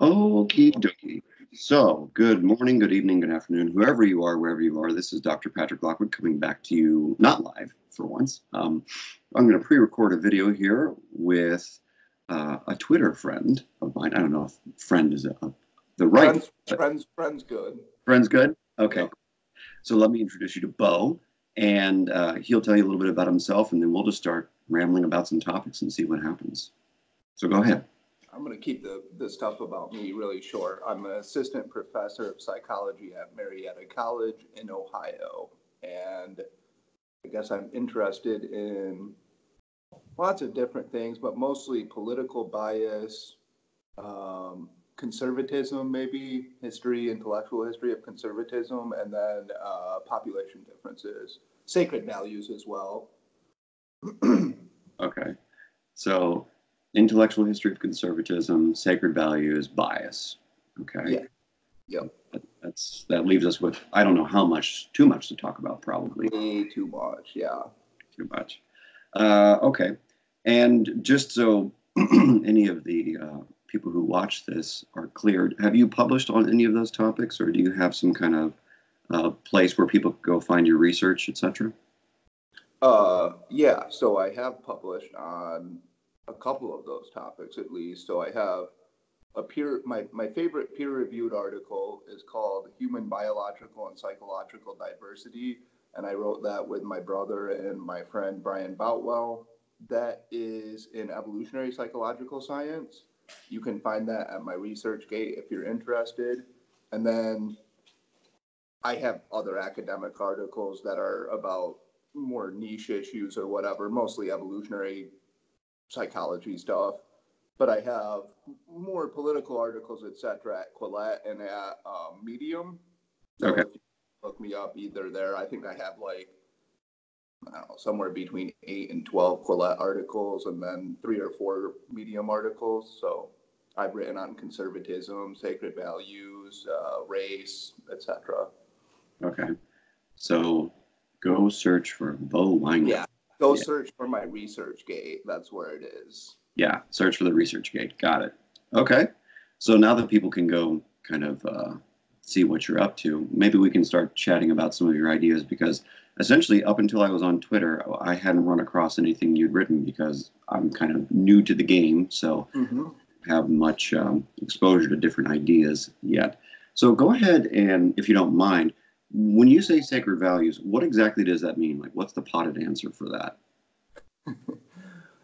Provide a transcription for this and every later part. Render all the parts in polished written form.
Okie dokie. So, good morning, good evening, good afternoon, whoever you are, wherever you are. This is Dr. Patrick Lockwood coming back to you, not live for once. I'm going to pre-record a video here with a Twitter friend of mine. I don't know if friend is the right. Friends good. Friend's good? Okay. Yeah. So let me introduce you to Bo, and he'll tell you a little bit about himself, and then we'll just start rambling about some topics and see what happens. So go ahead. I'm going to keep the stuff about me really short. I'm an assistant professor of psychology at Marietta College in Ohio. And I guess I'm interested in lots of different things, but mostly political bias, conservatism, maybe intellectual history of conservatism, and then population differences, sacred values as well. Okay. So intellectual history of conservatism, sacred values, bias. Okay. Yeah. Yep. That leaves us with, I don't know how much, too much to talk about, probably. Way too much, yeah. Too much. Okay. And just so any of the people who watch this are cleared, have you published on any of those topics, or do you have some kind of place where people go find your research, etc.? Yeah, so I have published on a couple of those topics at least. So I have my favorite peer-reviewed article is called Human Biological and Psychological Diversity, and I wrote that with my brother and my friend Brian Boutwell. That is in evolutionary psychological science. You can find that at my ResearchGate if you're interested. And then I have other academic articles that are about more niche issues or whatever, mostly evolutionary psychology stuff. But I have more political articles, etc., at Quillette and at Medium. So Okay. if you look me up either there, I think I have I don't know, somewhere between 8 and 12 Quillette articles and then 3 or 4 Medium articles. So I've written on conservatism, sacred values, race, etc. Okay. So go search for Bo Winegard. Yeah. Go search for my ResearchGate. That's where it is. Yeah. Search for the ResearchGate. Got it. Okay. So now that people can go kind of see what you're up to, maybe we can start chatting about some of your ideas, because essentially up until I was on Twitter, I hadn't run across anything you'd written because I'm kind of new to the game. So have much exposure to different ideas yet. So go ahead and, if you don't mind, when you say sacred values, what exactly does that mean? Like, what's the potted answer for that?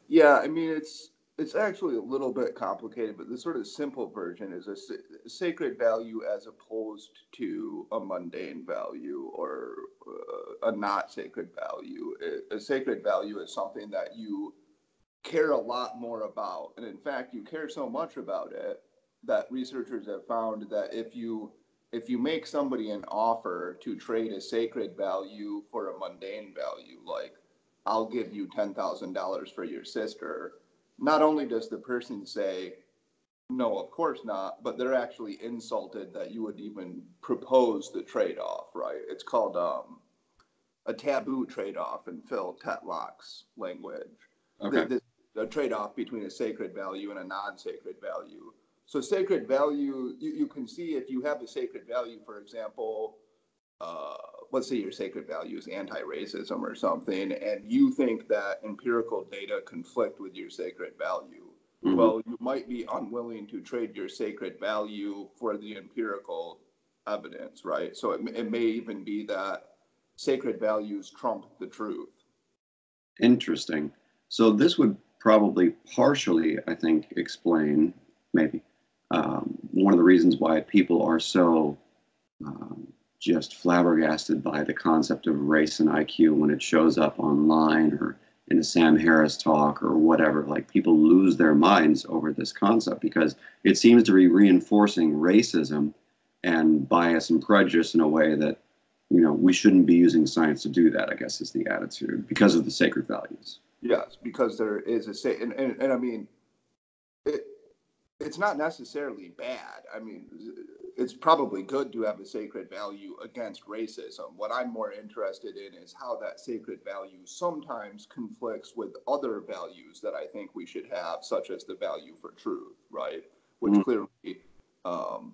Yeah, I mean, it's actually a little bit complicated, but the sort of simple version is a sacred value as opposed to a mundane value or a not sacred value. A sacred value is something that you care a lot more about. And in fact, you care so much about it that researchers have found that if you make somebody an offer to trade a sacred value for a mundane value, like I'll give you $10,000 for your sister, not only does the person say, no, of course not, but they're actually insulted that you would even propose the trade-off, right? It's called a taboo trade-off in Phil Tetlock's language. Okay. A trade-off between a sacred value and a non-sacred value. So sacred value, you can see if you have a sacred value, for example, let's say your sacred value is anti-racism or something, and you think that empirical data conflict with your sacred value. Well, you might be unwilling to trade your sacred value for the empirical evidence, right? So it may even be that sacred values trump the truth. Interesting. So this would probably partially, I think, explain maybe one of the reasons why people are so just flabbergasted by the concept of race and IQ when it shows up online or in a Sam Harris talk or whatever. Like, people lose their minds over this concept because it seems to be reinforcing racism and bias and prejudice in a way that, we shouldn't be using science to do that, I guess, is the attitude, because of the sacred values. Yes, because there is and I mean, it's not necessarily bad. I mean, it's probably good to have a sacred value against racism. What I'm more interested in is how that sacred value sometimes conflicts with other values that I think we should have, such as the value for truth, right? Which clearly um,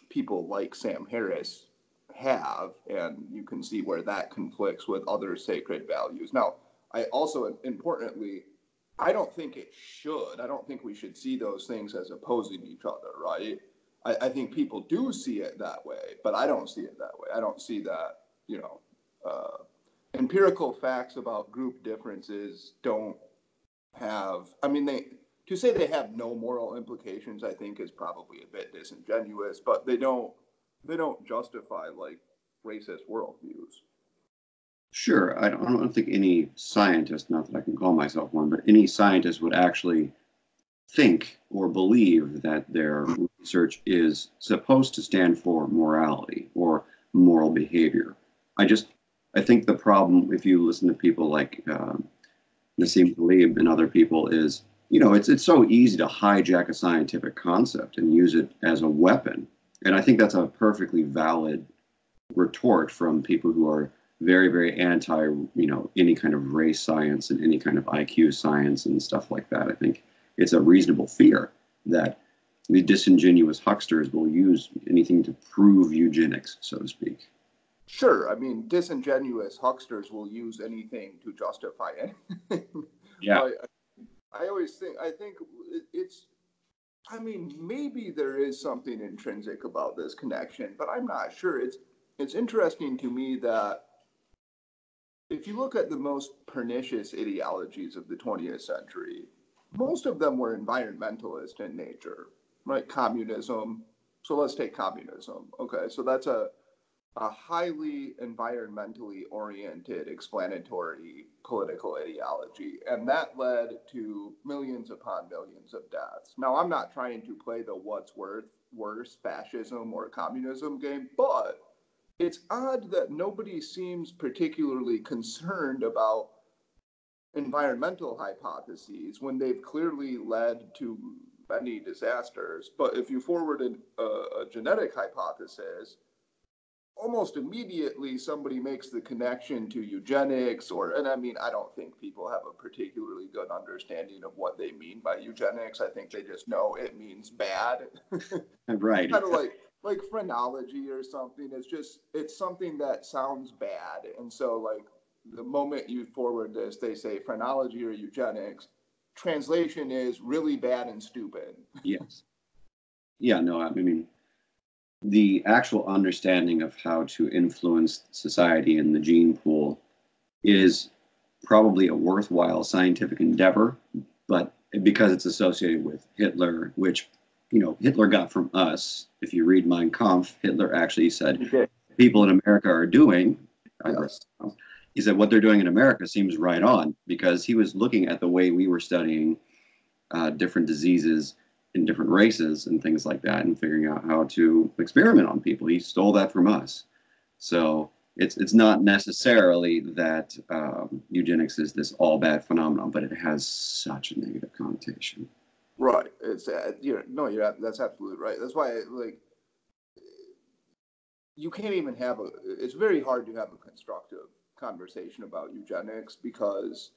people like Sam Harris have, and you can see where that conflicts with other sacred values. Now, I also, importantly, I don't think it should. I don't think we should see those things as opposing each other, right? I think people do see it that way, but I don't see it that way. I don't see that, empirical facts about group differences don't have, I mean, to say they have no moral implications, I think is probably a bit disingenuous, but they don't justify like racist worldviews. Sure, I don't think any scientist, not that I can call myself one, but any scientist would actually think or believe that their research is supposed to stand for morality or moral behavior. I just, I think the problem, if you listen to people like Nassim Taleb and other people, is, it's so easy to hijack a scientific concept and use it as a weapon. And I think that's a perfectly valid retort from people who are very, very anti, any kind of race science and any kind of IQ science and stuff like that. I think it's a reasonable fear that the disingenuous hucksters will use anything to prove eugenics, so to speak. Sure, I mean, disingenuous hucksters will use anything to justify anything. Yeah. But I think it's, I mean, maybe there is something intrinsic about this connection, but I'm not sure. It's interesting to me that if you look at the most pernicious ideologies of the 20th century, most of them were environmentalist in nature, right? Communism. So let's take communism. Okay, so that's a highly environmentally oriented, explanatory political ideology. And that led to millions upon millions of deaths. Now, I'm not trying to play the what's worse, fascism or communism game, but it's odd that nobody seems particularly concerned about environmental hypotheses when they've clearly led to many disasters. But if you forwarded a genetic hypothesis, almost immediately somebody makes the connection to eugenics, and I mean, I don't think people have a particularly good understanding of what they mean by eugenics. I think they just know it means bad. Right. Kind of like phrenology or something. It's something that sounds bad. And so like the moment you forward this, they say phrenology or eugenics. Translation is really bad and stupid. Yes. Yeah, no, I mean, the actual understanding of how to influence society in the gene pool is probably a worthwhile scientific endeavor, but because it's associated with Hitler, which, Hitler got from us. If you read Mein Kampf, Hitler actually said, Okay. people in America are doing, Yes. he said, what they're doing in America seems right on, because he was looking at the way we were studying different diseases in different races and things like that, and figuring out how to experiment on people. He stole that from us. So it's not necessarily that eugenics is this all bad phenomenon, but it has such a negative connotation. Right. It's that's absolutely right. That's why like you can't even have it's very hard to have a constructive conversation about eugenics because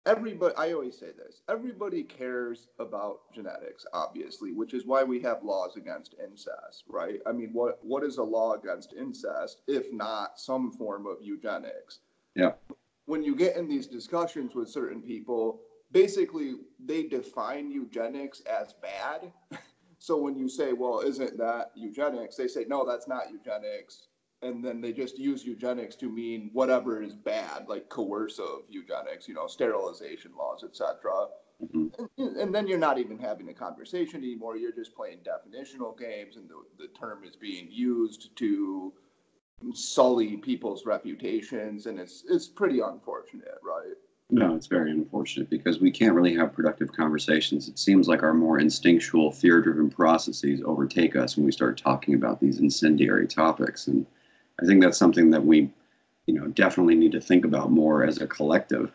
everybody, I always say this, everybody cares about genetics, obviously, which is why we have laws against incest, right? I mean, what is a law against incest if not some form of eugenics? Yeah. When you get in these discussions with certain people, basically they define eugenics as bad. So when you say, well, isn't that eugenics? They say, no, that's not eugenics. And then they just use eugenics to mean whatever is bad, like coercive eugenics, sterilization laws, etc. Mm-hmm. And then you're not even having a conversation anymore. You're just playing definitional games, and the term is being used to sully people's reputations, and it's pretty unfortunate, right? No, it's very unfortunate because we can't really have productive conversations. It seems like our more instinctual, fear-driven processes overtake us when we start talking about these incendiary topics. And I think that's something that we, definitely need to think about more as a collective.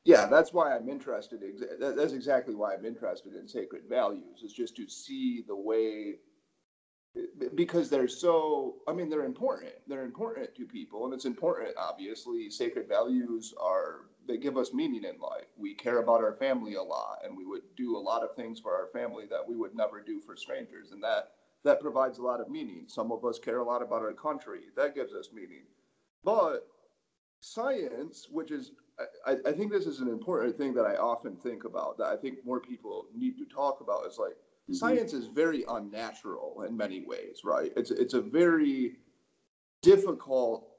Yeah, that's why I'm interested. That's exactly why I'm interested in sacred values, is just to see the way, because they're so, I mean, they're important to people, and it's important, obviously. Sacred values are that give us meaning in life. We care about our family a lot, and we would do a lot of things for our family that we would never do for strangers, and that provides a lot of meaning. Some of us care a lot about our country. That gives us meaning. But science, which is, I think this is an important thing that I often think about, that I think more people need to talk about, is like, science is very unnatural in many ways, right? It's a very difficult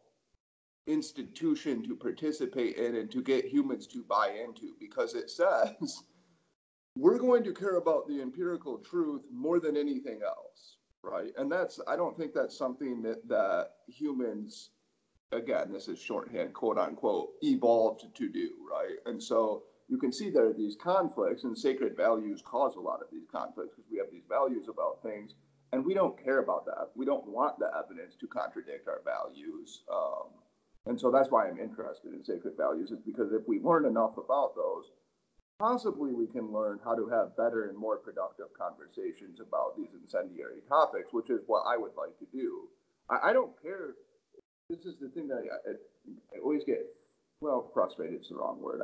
institution to participate in and to get humans to buy into, because it says we're going to care about the empirical truth more than anything else, right? And I don't think that's something that humans, again, this is shorthand, quote unquote, evolved to do, right? And so you can see there are these conflicts, and sacred values cause a lot of these conflicts, because we have these values about things, and we don't care about that. We don't want the evidence to contradict our values. And so that's why I'm interested in sacred values, is because if we learn enough about those, possibly we can learn how to have better and more productive conversations about these incendiary topics, which is what I would like to do. I don't care. This is the thing that I always get, well, frustrated is the wrong word.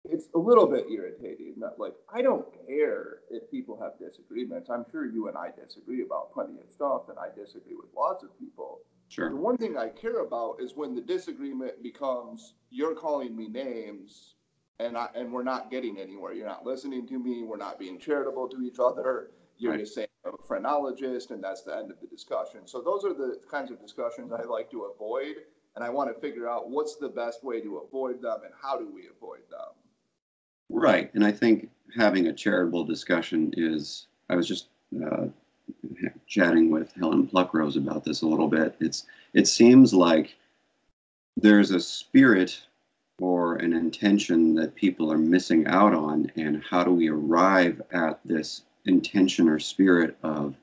It's a little bit irritating that, like, I don't care if people have disagreements. I'm sure you and I disagree about plenty of stuff, and I disagree with lots of people. Sure. The one thing I care about is when the disagreement becomes, you're calling me names, and we're not getting anywhere. You're not listening to me. We're not being charitable to each other. You're just saying I'm a phrenologist, and that's the end of the discussion. So those are the kinds of discussions I like to avoid, and I want to figure out what's the best way to avoid them, and how do we avoid them. Right. And I think having a charitable discussion is, I was just chatting with Helen Pluckrose about this a little bit. It seems like there's a spirit or an intention that people are missing out on, and how do we arrive at this intention or spirit of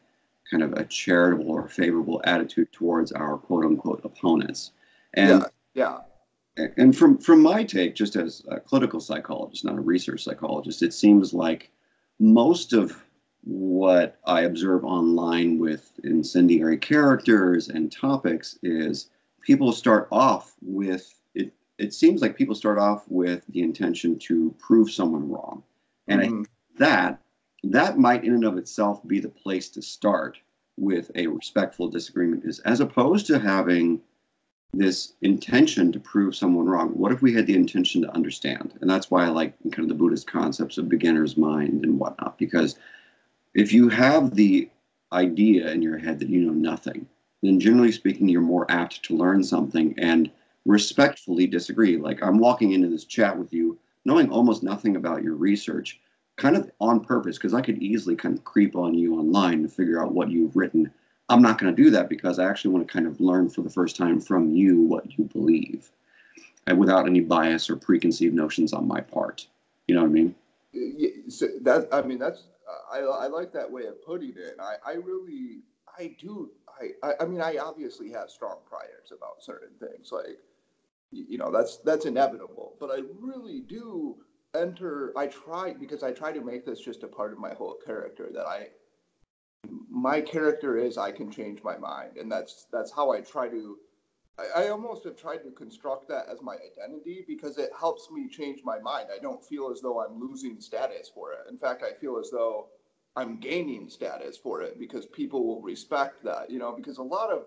kind of a charitable or favorable attitude towards our quote unquote opponents. And yeah. And from my take, just as a clinical psychologist, not a research psychologist, it seems like most of what I observe online with incendiary characters and topics is people start off with it. It seems like people start off with the intention to prove someone wrong, and I think that might in and of itself be the place to start with a respectful disagreement, is as opposed to having this intention to prove someone wrong. What if we had the intention to understand? And that's why I like kind of the Buddhist concepts of beginner's mind and whatnot, because if you have the idea in your head that you know nothing, then generally speaking, you're more apt to learn something and respectfully disagree. Like, I'm walking into this chat with you knowing almost nothing about your research, kind of on purpose, because I could easily kind of creep on you online to figure out what you've written. I'm not going to do that, because I actually want to kind of learn for the first time from you what you believe, and without any bias or preconceived notions on my part. You know what I mean? Yeah, so I like that way of putting it. I mean, I obviously have strong priors about certain things, like, that's inevitable. But I really do I try to make this just a part of my whole character, that my character is I can change my mind, and that's how I try to. I almost have tried to construct that as my identity, because it helps me change my mind. I don't feel as though I'm losing status for it. In fact, I feel as though I'm gaining status for it, because people will respect that, because a lot of,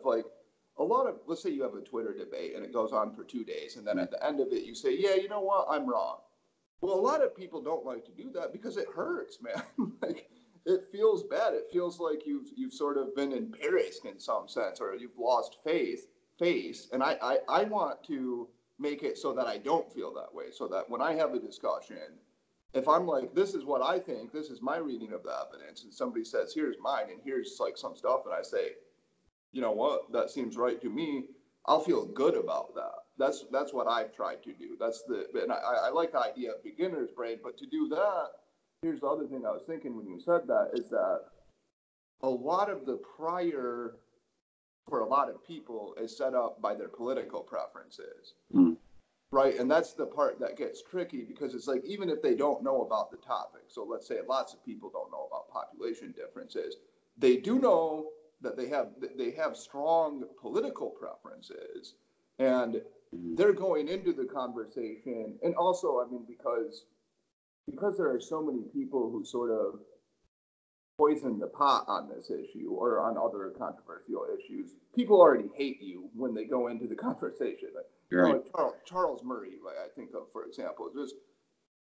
let's say you have a Twitter debate and it goes on for 2 days, and then at the end of it you say, yeah, you know what, I'm wrong. Well, a lot of people don't like to do that because it hurts, man. Like, it feels bad. It feels like you've sort of been embarrassed in some sense, or you've lost face. And I want to make it so that I don't feel that way, so that when I have a discussion, if I'm like, this is what I think, this is my reading of the evidence, and somebody says, here's mine, and here's like some stuff, and I say, you know what, that seems right to me, I'll feel good about that. That's what I've tried to do. And I like the idea of beginner's brain, but to do that, here's the other thing I was thinking when you said that, is that a lot of the prior for a lot of people is set up by their political preferences. Right. And that's the part that gets tricky, because it's like, even if they don't know about the topic, so let's say lots of people don't know about population differences, they do know that they have strong political preferences. And they're going into the conversation. And also, I mean, because there are so many people who sort of poison the pot on this issue or on other controversial issues, people already hate you when they go into the conversation. Right. Like Charles Murray, like I think of, for example, just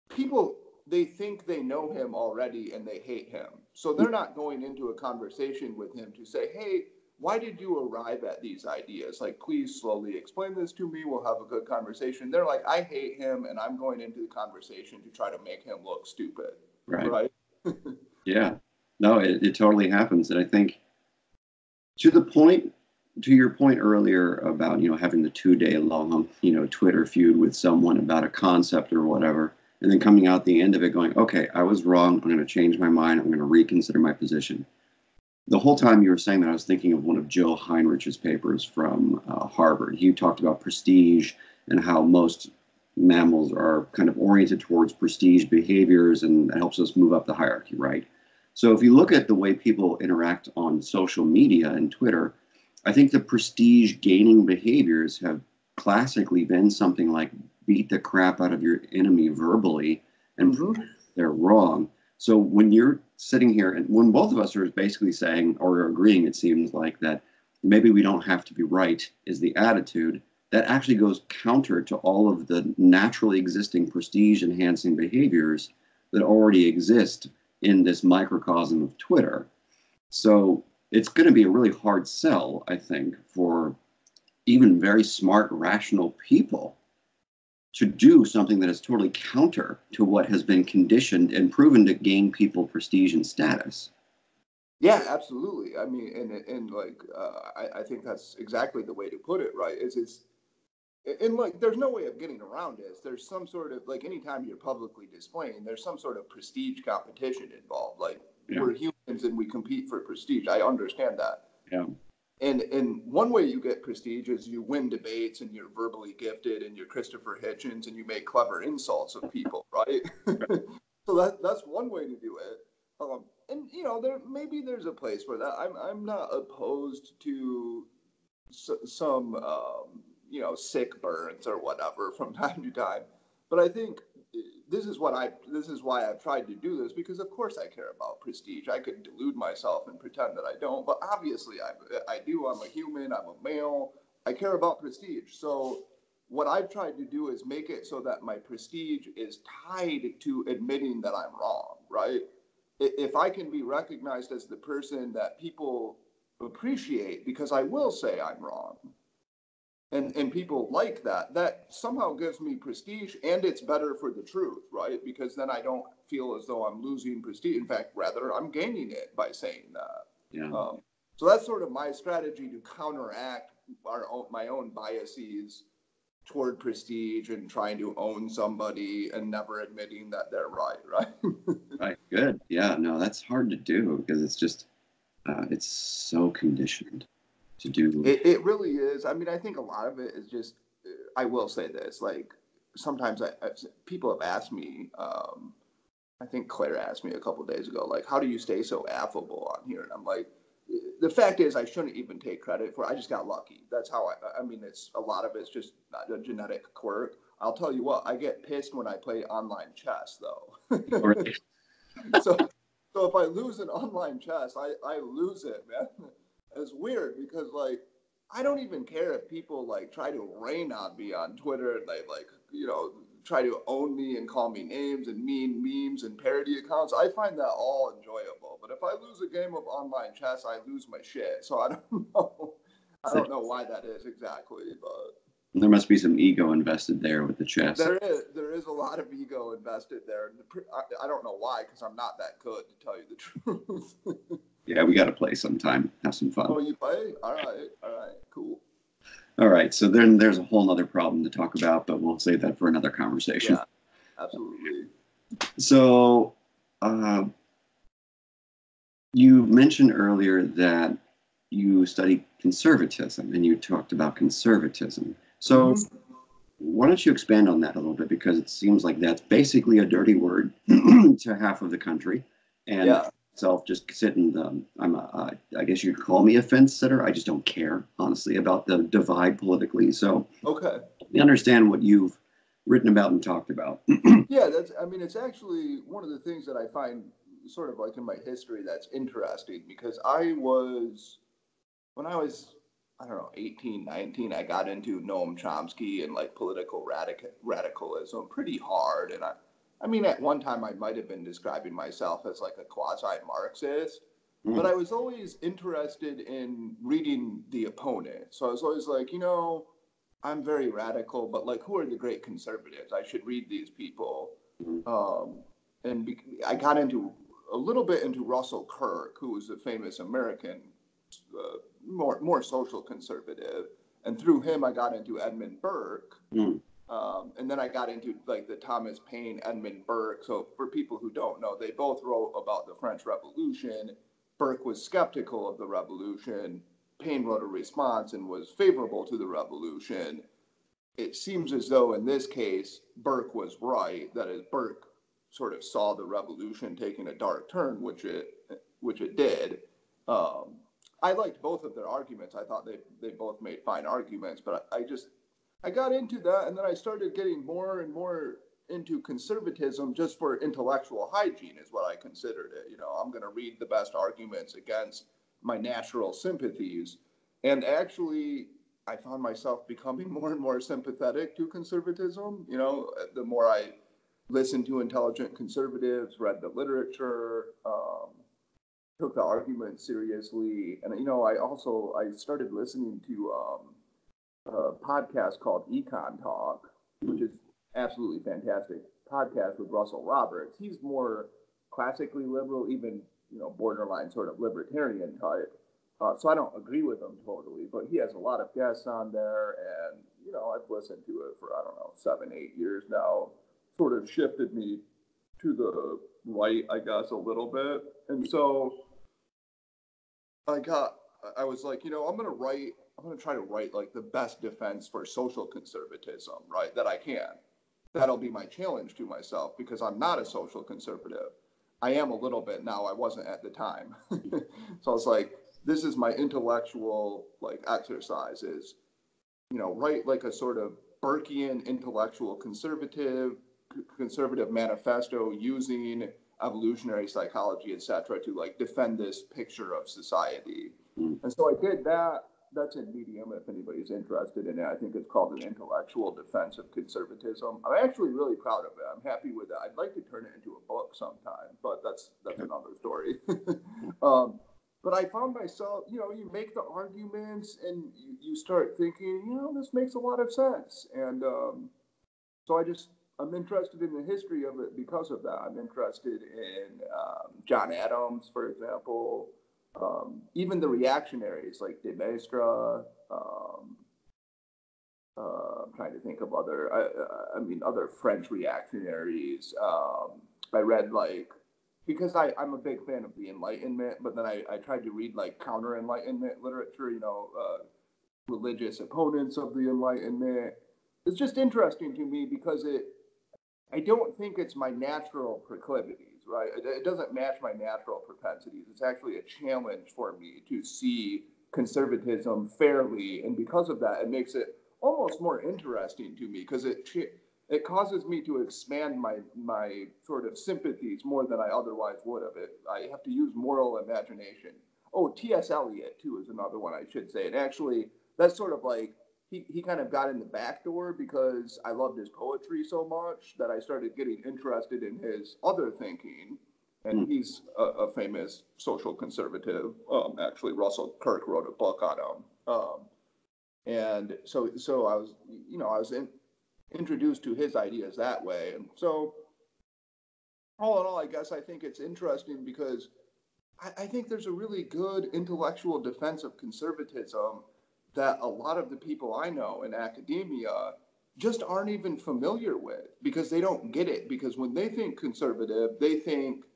people, they think they know him already and they hate him. So they're not going into a conversation with him to say, hey, why did you arrive at these ideas? Like, please slowly explain this to me. We'll have a good conversation. They're like, I hate him, and I'm going into the conversation to try to make him look stupid. Right? Yeah. No, it totally happens. And I think to your point earlier about, having the 2-day long, Twitter feud with someone about a concept or whatever, and then coming out the end of it going, okay, I was wrong. I'm going to change my mind. I'm going to reconsider my position. The whole time you were saying that, I was thinking of one of Joe Heinrich's papers from Harvard. He talked about prestige and how most mammals are kind of oriented towards prestige behaviors, and it helps us move up the hierarchy, right? So if you look at the way people interact on social media and Twitter, I think the prestige gaining behaviors have classically been something like beat the crap out of your enemy verbally and they're wrong. So when you're sitting here, and when both of us are basically saying or agreeing, it seems like, that maybe we don't have to be right is the attitude, that actually goes counter to all of the naturally existing prestige enhancing behaviors that already exist in this microcosm of Twitter. So it's going to be a really hard sell, I think, for even very smart, rational people to do something that is totally counter to what has been conditioned and proven to gain people prestige and status. Yeah, absolutely. I mean, and like, I think that's exactly the way to put it, right? And like, there's no way of getting around this. There's some sort of, like, anytime you're publicly displaying, there's some sort of prestige competition involved. Like, we're humans and we compete for prestige. I understand that. Yeah. And one way you get prestige is you win debates and you're verbally gifted and you're Christopher Hitchens and you make clever insults of people, right? So that's one way to do it. And there's a place for that. I'm not opposed to some sick burns or whatever from time to time, but I think this is why I've tried to do this, because of course I care about prestige. I could delude myself and pretend that I don't, but obviously I do. I'm a human, I'm a male, I care about prestige. So what I've tried to do is make it so that my prestige is tied to admitting that I'm wrong, right? If I can be recognized as the person that people appreciate because I will say I'm wrong, and people like that somehow gives me prestige, and it's better for the truth, right? Because then I don't feel as though I'm losing prestige. In fact, rather, I'm gaining it by saying that. Yeah. So that's sort of my strategy to counteract my own biases toward prestige and trying to own somebody and never admitting that they're right? Right. Good. Yeah. No, that's hard to do because it's just, it's so conditioned to do. It really is. I mean, I think a lot of it is just, I will say this, like, sometimes people have asked me, I think Claire asked me a couple of days ago, like, how do you stay so affable on here? And I'm like, the fact is, I shouldn't even take credit for it. I just got lucky. That's how I mean, it's a lot of it's just a genetic quirk. I'll tell you what, I get pissed when I play online chess, though. Right. So if I lose an online chess, I lose it, man. It's weird because, like, I don't even care if people, like, try to rain on me on Twitter and they, like, try to own me and call me names and mean memes and parody accounts. I find that all enjoyable. But if I lose a game of online chess, I lose my shit. So I don't know. I don't know why that is exactly, but there must be some ego invested there with the chess. There is a lot of ego invested there. I don't know why, because I'm not that good, to tell you the truth. Yeah, we got to play sometime. Have some fun. Oh, you play? All right, cool. All right, so then there's a whole other problem to talk about, but we'll save that for another conversation. Yeah, absolutely. So, you mentioned earlier that you studied conservatism, and you talked about conservatism. So, why don't you expand on that a little bit? Because it seems like that's basically a dirty word to half of the country. And myself just sit in the, I guess you'd call me a fence sitter. I just don't care, honestly, about the divide politically. So Okay. we understand what you've written about and talked about. Yeah, I mean, it's actually one of the things that I find sort of like in my history that's interesting because when I was, I don't know, 18, 19, I got into Noam Chomsky and like political radicalism pretty hard. And I mean, at one time I might have been describing myself as like a quasi-Marxist, but I was always interested in reading the opponent. So I was always like, I'm very radical, but like, who are the great conservatives? I should read these people. Um, I got into a little bit into Russell Kirk, who was a famous American, more social conservative, and through him I got into Edmund Burke, and then I got into like the Thomas Paine, Edmund Burke. So for people who don't know, they both wrote about the French Revolution. Burke was skeptical of the revolution. Paine wrote a response and was favorable to the revolution. It seems as though in this case, Burke was right. That is, Burke sort of saw the revolution taking a dark turn, which it did. I liked both of their arguments. I thought they both made fine arguments, but I got into that, and then I started getting more and more into conservatism just for intellectual hygiene is what I considered it. I'm going to read the best arguments against my natural sympathies. And actually, I found myself becoming more and more sympathetic to conservatism. The more I listened to intelligent conservatives, read the literature, took the argument seriously. And, I started listening to a podcast called Econ Talk, which is absolutely fantastic podcast with Russell Roberts. He's more classically liberal, even, borderline sort of libertarian type. So I don't agree with him totally, but he has a lot of guests on there. And, I've listened to it for, 7-8 years now. Sort of shifted me to the right, I guess, a little bit. And so I was like, I'm going to try to write like the best defense for social conservatism, right, that I can. That'll be my challenge to myself because I'm not a social conservative. I am a little bit now. I wasn't at the time. So I was like, this is my intellectual like exercise is, write like a sort of Burkean intellectual conservative manifesto using evolutionary psychology, etc., to like defend this picture of society. And so I did that. That's in Medium if anybody's interested in it. I think it's called An Intellectual Defense of Conservatism. I'm actually really proud of it. I'm happy with it. I'd like to turn it into a book sometime, but that's another story. But I found myself, you make the arguments and you start thinking, this makes a lot of sense. And so I'm interested in the history of it because of that. I'm interested in John Adams, for example, even the reactionaries like de Maistre. I'm trying to think of other French reactionaries. I read because I'm a big fan of the Enlightenment, but then I tried to read like counter-Enlightenment literature, religious opponents of the Enlightenment. It's just interesting to me because I don't think it's my natural proclivities, right? It doesn't match my natural propensities. It's actually a challenge for me to see conservatism fairly. And because of that, it makes it almost more interesting to me because it causes me to expand my sort of sympathies more than I otherwise would have. I have to use moral imagination. Oh, T.S. Eliot, too, is another one I should say. And actually, that's sort of like, he kind of got in the back door because I loved his poetry so much that I started getting interested in his other thinking. And he's a famous social conservative. Actually, Russell Kirk wrote a book on him. And so I was introduced to his ideas that way. And so all in all, I guess I think it's interesting because I think there's a really good intellectual defense of conservatism that a lot of the people I know in academia just aren't even familiar with because they don't get it. Because when they think conservative, they think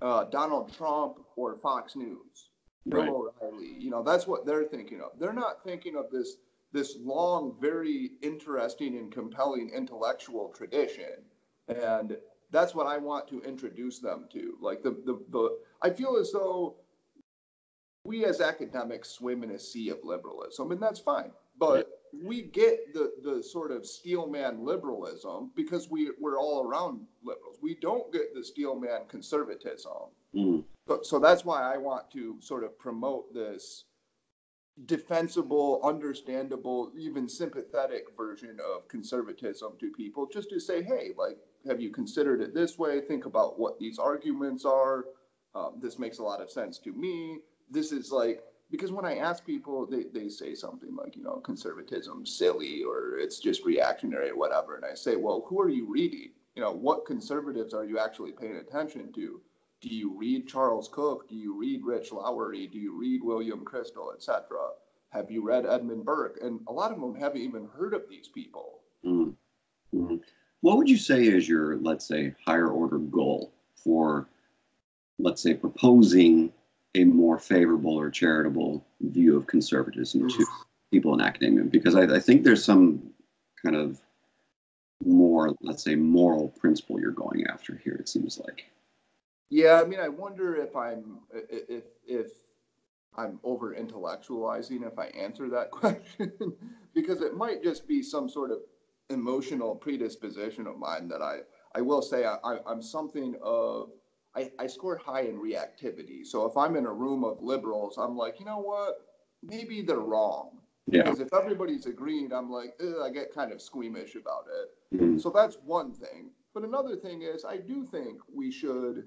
Donald Trump or Fox News, Right. Bill O'Reilly. That's what they're thinking of. They're not thinking of this long, very interesting and compelling intellectual tradition. And that's what I want to introduce them to. Like I feel as though we as academics swim in a sea of liberalism, and that's fine. But we get the sort of steelman liberalism because we're all around liberals. We don't get the steelman conservatism. Mm. So that's why I want to sort of promote this defensible, understandable, even sympathetic version of conservatism to people, just to say, hey, like, have you considered it this way? Think about what these arguments are. This makes a lot of sense to me. This is like, because when I ask people, they say something like, you know, conservatism's silly or it's just reactionary or whatever. And I say, well, who are you reading? You know, what conservatives are you actually paying attention to? Do you read Charles Cook? Do you read Rich Lowry? Do you read William Crystal, etc.? Have you read Edmund Burke? And a lot of them haven't even heard of these people. Mm. Mm. What would you say is your, let's say, higher order goal for, let's say, proposing a more favorable or charitable view of conservatism to people in academia? Because I think there's some kind of more, let's say, moral principle you're going after here, it seems like. Yeah, I mean, I wonder if I'm over intellectualizing if I answer that question, because it might just be some sort of emotional predisposition of mine that I will say I'm something of, I score high in reactivity. So if I'm in a room of liberals, I'm like, you know what, maybe they're wrong. Yeah. Because if everybody's agreed, I'm like, I get kind of squeamish about it. Mm-hmm. So that's one thing. But another thing is, I do think we should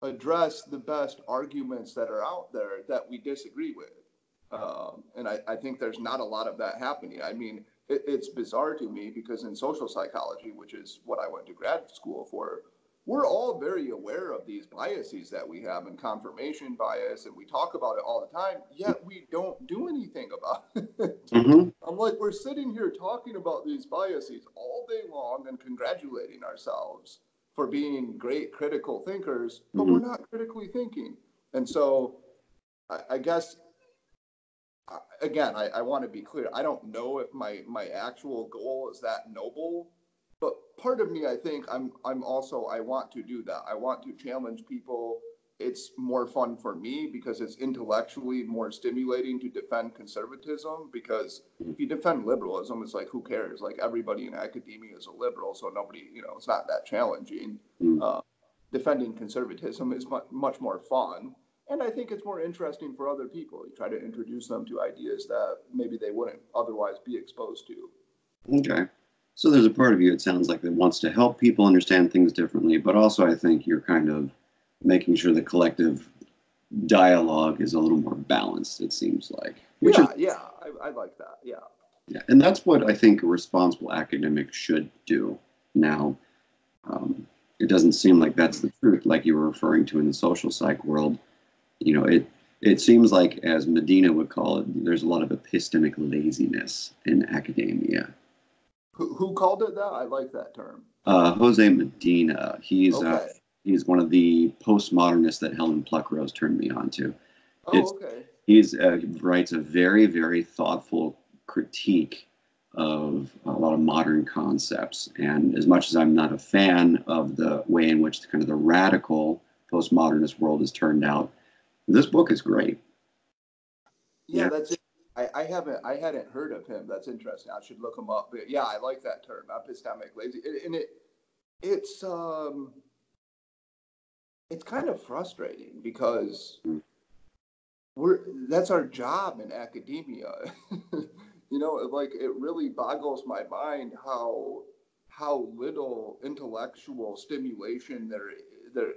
address the best arguments that are out there that we disagree with. And I think there's not a lot of that happening. I mean, it's bizarre to me because in social psychology, which is what I went to grad school for, we're all very aware of these biases that we have and confirmation bias, and we talk about it all the time, yet we don't do anything about it. Mm-hmm. I'm like, we're sitting here talking about these biases all day long and congratulating ourselves for being great critical thinkers, but Mm-hmm. we're not critically thinking. And so I guess, again, I want to be clear. I don't know if my actual goal is that noble, but part of me, I think I'm also, I want to do that. I want to challenge people. It's more fun for me because it's intellectually more stimulating to defend conservatism, because if you defend liberalism, it's like, who cares? Like, everybody in academia is a liberal, so nobody, you know, it's not that challenging. Defending conservatism is much more fun. And I think it's more interesting for other people. You try to introduce them to ideas that maybe they wouldn't otherwise be exposed to. Okay. So there's a part of you, it sounds like, that wants to help people understand things differently, but also I think you're kind of making sure the collective dialogue is a little more balanced, it seems like. I like that. Yeah. Yeah. And that's what I think a responsible academic should do now. It doesn't seem like that's the truth, like you were referring to in the social psych world. You know, it seems like, as Medina would call it, there's a lot of epistemic laziness in academia. Who called it that? I like that term. Jose Medina. He's okay. He's one of the postmodernists that Helen Pluckrose turned me on to. Okay. He writes a very, very thoughtful critique of a lot of modern concepts. And as much as I'm not a fan of the way in which kind of the radical postmodernist world has turned out, this book is great. Yeah, that's it. I hadn't heard of him. That's interesting. I should look him up. But yeah, I like that term, epistemic lazy. And it's kind of frustrating because that's our job in academia. You know, like, it really boggles my mind how little intellectual stimulation there.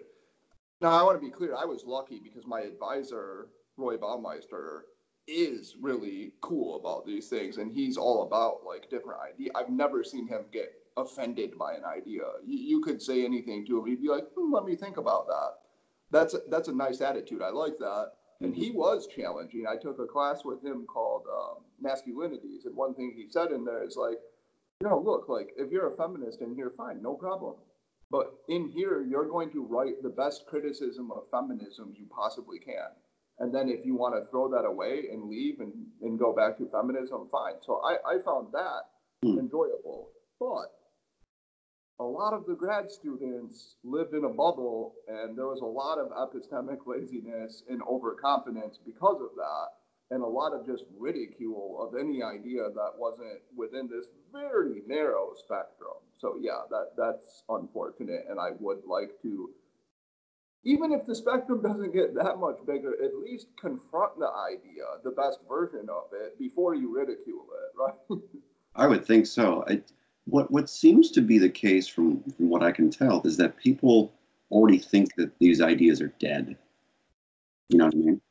Now, I want to be clear. I was lucky because my advisor, Roy Baumeister, is really cool about these things, and he's all about, like, different ideas. I've never seen him get offended by an idea. You could say anything to him, he'd be like, let me think about that. That's a nice attitude. I like that. And he was challenging. I took a class with him called Masculinities, and one thing he said in there is like, you know, look, like, if you're a feminist in here, fine, no problem. But in here, you're going to write the best criticism of feminism you possibly can. And then if you want to throw that away and leave and go back to feminism, fine. So I found that enjoyable. But a lot of the grad students lived in a bubble, and there was a lot of epistemic laziness and overconfidence because of that, and a lot of just ridicule of any idea that wasn't within this very narrow spectrum. So yeah, that's unfortunate, and I would like to, even if the spectrum doesn't get that much bigger, at least confront the idea, the best version of it, before you ridicule it, right? I would think so. What seems to be the case from what I can tell is that people already think that these ideas are dead. You know what I mean?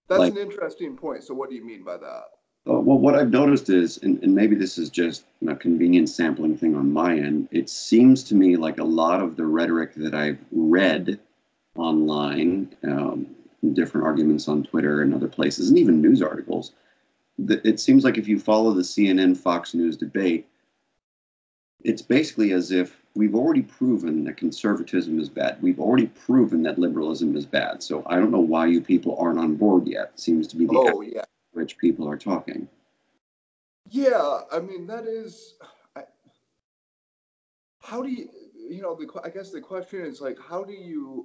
That's Like, an interesting point. So what do you mean by that? well, what I've noticed is, and maybe this is just a convenient sampling thing on my end, it seems to me like a lot of the rhetoric that I've read online, different arguments on Twitter and other places, and even news articles, it seems like if you follow the CNN Fox News debate, it's basically as if we've already proven that conservatism is bad. We've already proven that liberalism is bad. So I don't know why you people aren't on board yet. It seems to be the Oh yeah, which people are talking. yeah. I mean, that is. How do you? You know, I guess the question is like, how do you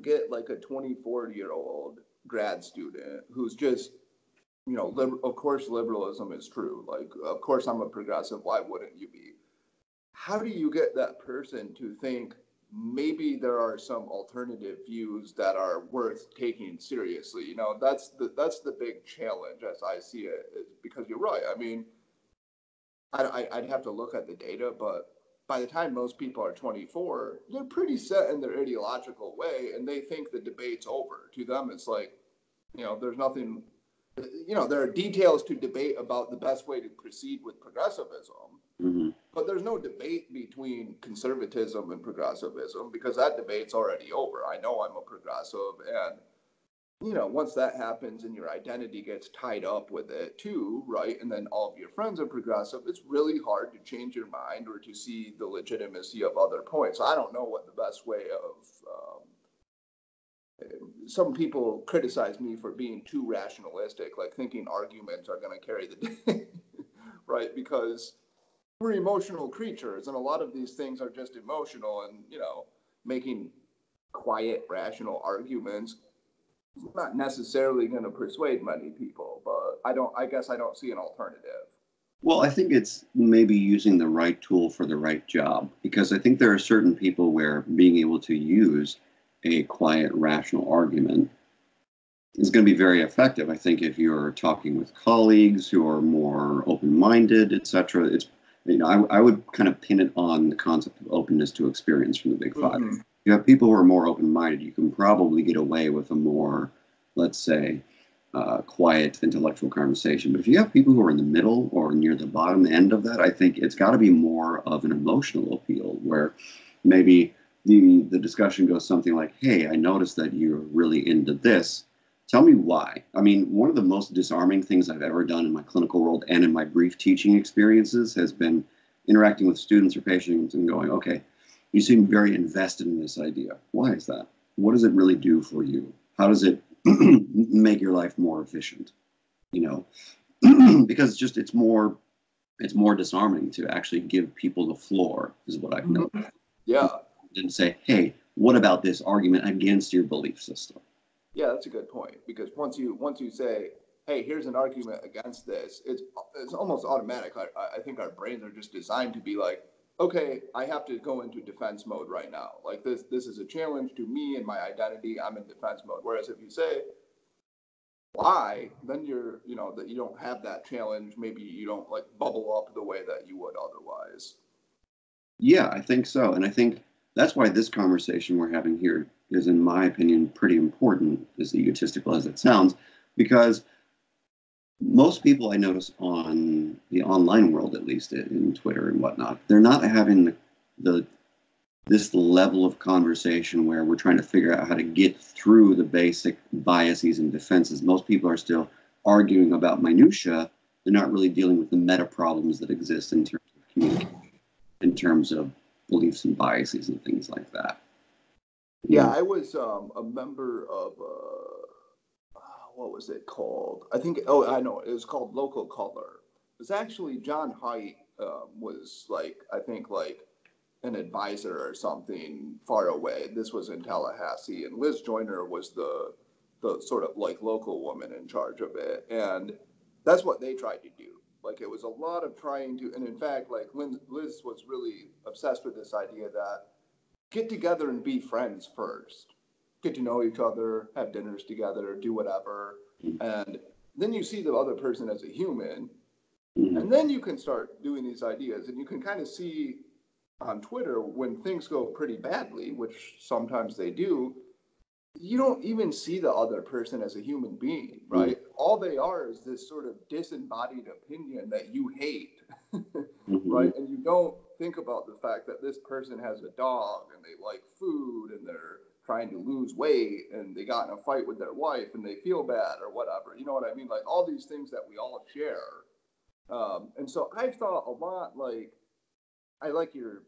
get like a 24-year-old grad student who's just, you know, of course liberalism is true. Like, of course I'm a progressive. Why wouldn't you be? How do you get that person to think maybe there are some alternative views that are worth taking seriously? You know, that's the big challenge as I see it, because you're right. I mean, I'd have to look at the data, but by the time most people are 24, they're pretty set in their ideological way, and they think the debate's over. To them, it's like, you know, there's nothing, you know, there are details to debate about the best way to proceed with progressivism, Mm-hmm. but there's no debate between conservatism and progressivism because that debate's already over. I know I'm a progressive, and you know, once that happens and your identity gets tied up with it too, right? And then all of your friends are progressive, it's really hard to change your mind or to see the legitimacy of other points. I don't know what the best way of. Some people criticize me for being too rationalistic, like thinking arguments are going to carry the day, right? Because we're emotional creatures, and a lot of these things are just emotional, and you know, making quiet, rational arguments not necessarily going to persuade many people, but I guess I don't see an alternative. Well, I think it's maybe using the right tool for the right job, because I think there are certain people where being able to use a quiet, rational argument is going to be very effective. I think if you're talking with colleagues who are more open-minded, etc., it's, you know, I would kind of pin it on the concept of openness to experience from the Big Five. Mm-hmm. You have people who are more open-minded, you can probably get away with a more, let's say, quiet intellectual conversation. But if you have people who are in the middle or near the bottom end of that, I think it's got to be more of an emotional appeal where maybe the discussion goes something like, hey, I noticed that you're really into this. Tell me why. I mean, one of the most disarming things I've ever done in my clinical world and in my brief teaching experiences has been interacting with students or patients and going, okay, you seem very invested in this idea. Why is that? What does it really do for you? How does it make your life more efficient? You know, because it's more disarming to actually give people the floor, is what I've noticed. Mm-hmm. Yeah. And say, hey, what about this argument against your belief system? Yeah, that's a good point, because once you say, hey, here's an argument against this, it's almost automatic. I think our brains are just designed to be like, okay, I have to go into defense mode right now. Like this is a challenge to me and my identity. I'm in defense mode. Whereas if you say why, then you know, that you don't have that challenge. Maybe you don't like bubble up the way that you would otherwise. Yeah, I think so. And I think that's why this conversation we're having here is, in my opinion, pretty important, as egotistical as it sounds, because most people I notice on the online world, at least in Twitter and whatnot, they're not having the this level of conversation where we're trying to figure out how to get through the basic biases and defenses. Most people are still arguing about minutia. They're not really dealing with the meta problems that exist in terms of communication, in terms of beliefs and biases and things like that. Yeah, I was a member of what was it called? I think, oh, I know, it was called Local Color. It was actually John Haidt was like, I think like an advisor or something far away. This was in Tallahassee, and Liz Joyner was the sort of like local woman in charge of it, and that's what they tried to do. Like it was a lot of trying to, and in fact, like Liz was really obsessed with this idea that get together and be friends first, get to know each other, have dinners together, do whatever, and then you see the other person as a human, and then you can start doing these ideas, and you can kind of see on Twitter when things go pretty badly, which sometimes they do, you don't even see the other person as a human being, right? All they are is this sort of disembodied opinion that you hate, right? And you don't think about the fact that this person has a dog and they like food and they're trying to lose weight and they got in a fight with their wife and they feel bad or whatever. You know what I mean? Like all these things that we all share. And so I've thought a lot, like, I like your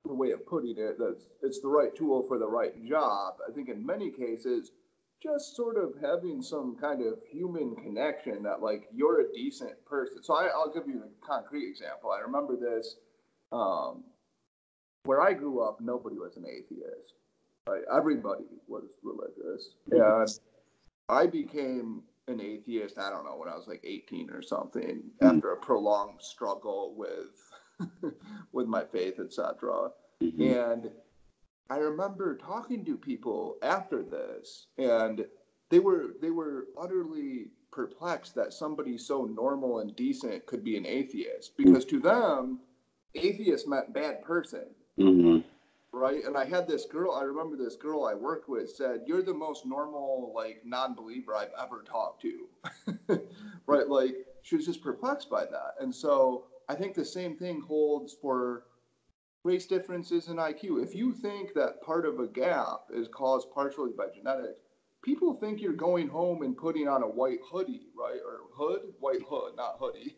way of putting it, that it's the right tool for the right job. I think in many cases, just sort of having some kind of human connection that like you're a decent person. So I'll give you a concrete example. I remember this, where I grew up, nobody was an atheist, right? Everybody was religious. And I became an atheist, I don't know, when I was like 18 or something, after a prolonged struggle with my faith, etc. And I remember talking to people after this, and they were utterly perplexed that somebody so normal and decent could be an atheist, because to them, atheist meant bad person. Right. And I remember this girl I worked with said, "You're the most normal, like, non-believer I've ever talked to." Right. Like, she was just perplexed by that. And so I think the same thing holds for race differences in IQ. If you think that part of a gap is caused partially by genetics, people think you're going home and putting on a white hoodie, right? Or white hood, not hoodie.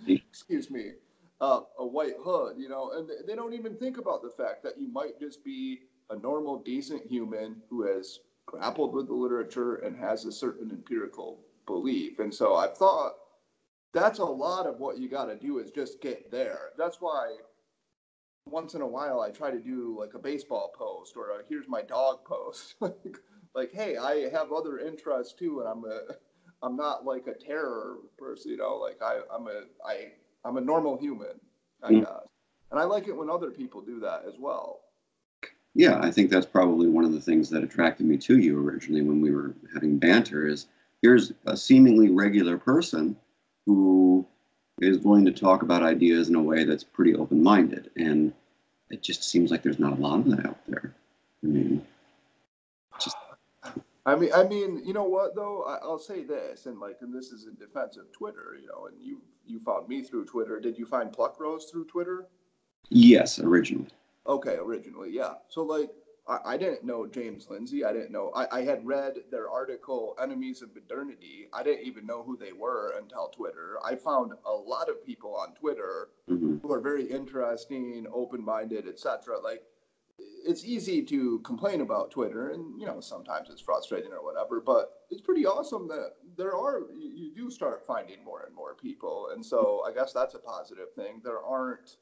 Excuse me. A white hood, you know, and they don't even think about the fact that you might just be a normal, decent human who has grappled with the literature and has a certain empirical belief. And so I've thought that's a lot of what you got to do is just get there. That's why once in a while I try to do like a baseball post or a here's my dog post. Like, hey, I have other interests too, and I'm not like a terror person, you know, like I'm a normal human, I guess. And I like it when other people do that as well. Yeah, I think that's probably one of the things that attracted me to you originally when we were having banter is here's a seemingly regular person who is willing to talk about ideas in a way that's pretty open-minded. And it just seems like there's not a lot of that out there. I mean, you know what though? I'll say this, and this is in defense of Twitter, you know, and you found me through Twitter. Did you find Pluckrose through Twitter? Yes, originally. Okay, originally, yeah. So like, I didn't know James Lindsay. I didn't know. I had read their article, Enemies of Modernity. I didn't even know who they were until Twitter. I found a lot of people on Twitter who are very interesting, open-minded, etc. Like, it's easy to complain about Twitter, and you know sometimes it's frustrating or whatever. But it's pretty awesome that you do start finding more and more people, and so I guess that's a positive thing. There aren't.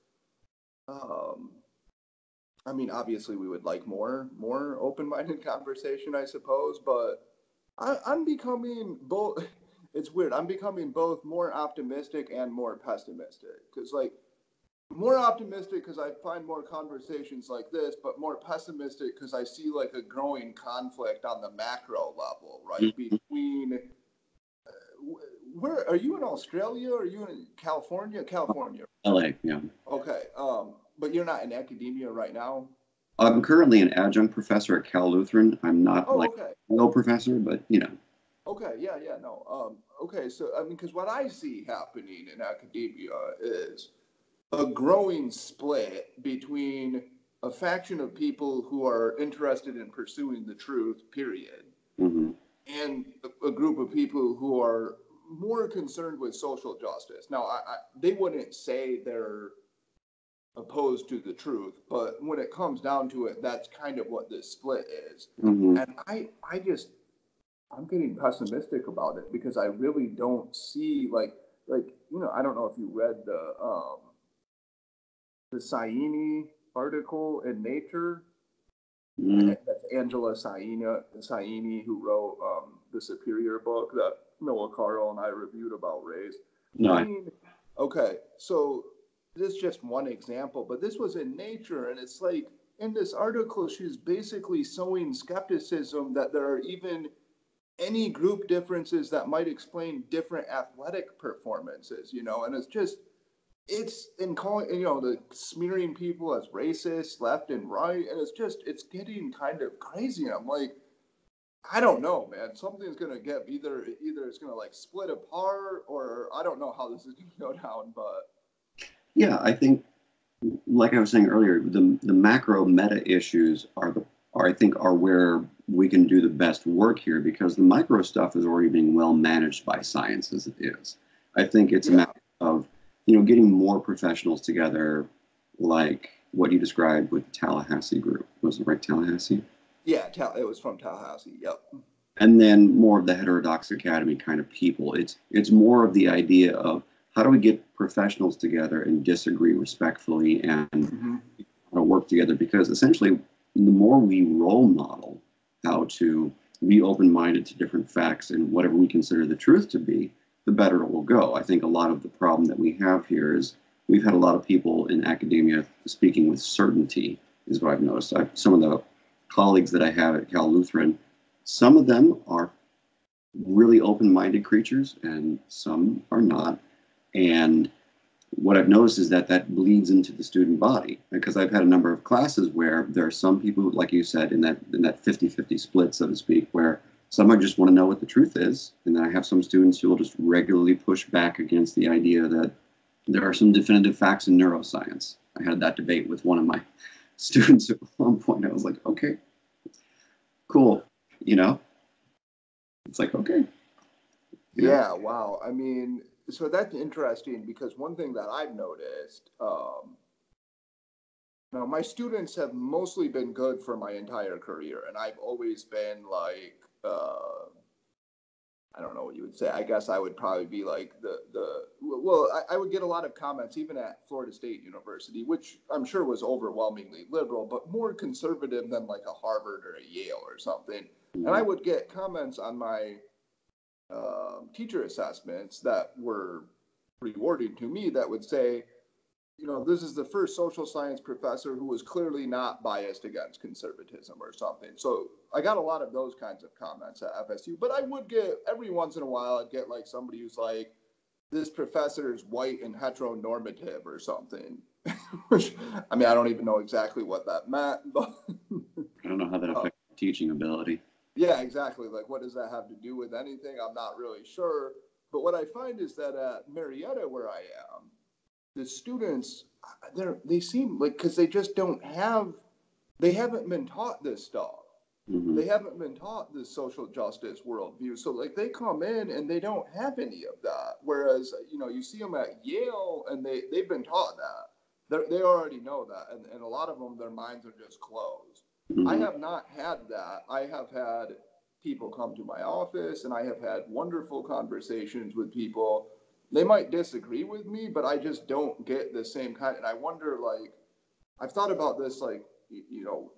I mean, obviously, we would like more open-minded conversation, I suppose. But I'm becoming both. It's weird. I'm becoming both more optimistic and more pessimistic. Because like more optimistic because I find more conversations like this, but more pessimistic because I see like a growing conflict on the macro level, right? Between where are you in Australia? Or are you in California? California. LA, yeah. Okay. But you're not in academia right now? I'm currently an adjunct professor at Cal Lutheran. I'm not no professor, but you know. Okay, yeah, no. Okay, so I mean, because what I see happening in academia is a growing split between a faction of people who are interested in pursuing the truth, period, and a group of people who are more concerned with social justice. Now, they wouldn't say they're opposed to the truth, but when it comes down to it, that's kind of what this split is. And I'm getting pessimistic about it because I really don't see like you know, I don't know if you read the Saini article in Nature. Mm, That's Angela Saini, who wrote the Superior book that Noah Carl and I reviewed about race. no, I mean, okay, so this is just one example, but this was in Nature, and it's like in this article, she's basically sowing skepticism that there are even any group differences that might explain different athletic performances, and it's in calling, the smearing people as racist left and right, and it's getting kind of crazy. And I'm like, I don't know, man. Something's gonna get either it's gonna like split apart, or I don't know how this is gonna go down. But yeah, I think, like I was saying earlier, the macro meta issues I think are where we can do the best work here, because the micro stuff is already being well managed by science as it is. I think it's a yeah, matter of getting more professionals together, like what you described with the Tallahassee group. Was it right, Tallahassee? yeah, it was from Tallahassee. Yep. And then more of the heterodox academy kind of people. It's more of the idea of how do we get professionals together and disagree respectfully and Mm-hmm. work together, because essentially the more we role model how to be open-minded to different facts and whatever we consider the truth to be, the better it will go. I think a lot of the problem that we have here is we've had a lot of people in academia speaking with certainty, is what I've noticed. Some of the colleagues that I have at Cal Lutheran, some of them are really open-minded creatures and some are not. And what I've noticed is that that bleeds into the student body, because I've had a number of classes where there are some people, like you said, in that 50-50 split, so to speak, where some I just want to know what the truth is, and then I have some students who will just regularly push back against the idea that there are some definitive facts in neuroscience. I had that debate with one of my students at one point. I was like, okay, cool, it's like, okay, Yeah, wow. I mean, so that's interesting because one thing that I've noticed, now my students have mostly been good for my entire career, and I've always been like, I don't know what you would say. I guess I would probably be like I would get a lot of comments even at Florida State University, which I'm sure was overwhelmingly liberal, but more conservative than like a Harvard or a Yale or something. And I would get comments on my teacher assessments that were rewarding to me that would say, this is the first social science professor who was clearly not biased against conservatism or something. So I got a lot of those kinds of comments at FSU, but I would get every once in a while, I'd get like somebody who's like, this professor is white and heteronormative or something. Which, I mean, I don't even know exactly what that meant, but I don't know how that affects teaching ability. yeah, exactly. Like, what does that have to do with anything? I'm not really sure. But what I find is that at Marietta, where I am, the students, they seem like, because they haven't been taught this stuff. Mm-hmm. They haven't been taught this social justice worldview. So like they come in and they don't have any of that. Whereas, you see them at Yale and they've been taught that. They already know that. And a lot of them, their minds are just closed. Mm-hmm. I have not had that. I have had people come to my office and I have had wonderful conversations with people. They might disagree with me, but I just don't get the same kind. And I wonder, like, I've thought about this, like, you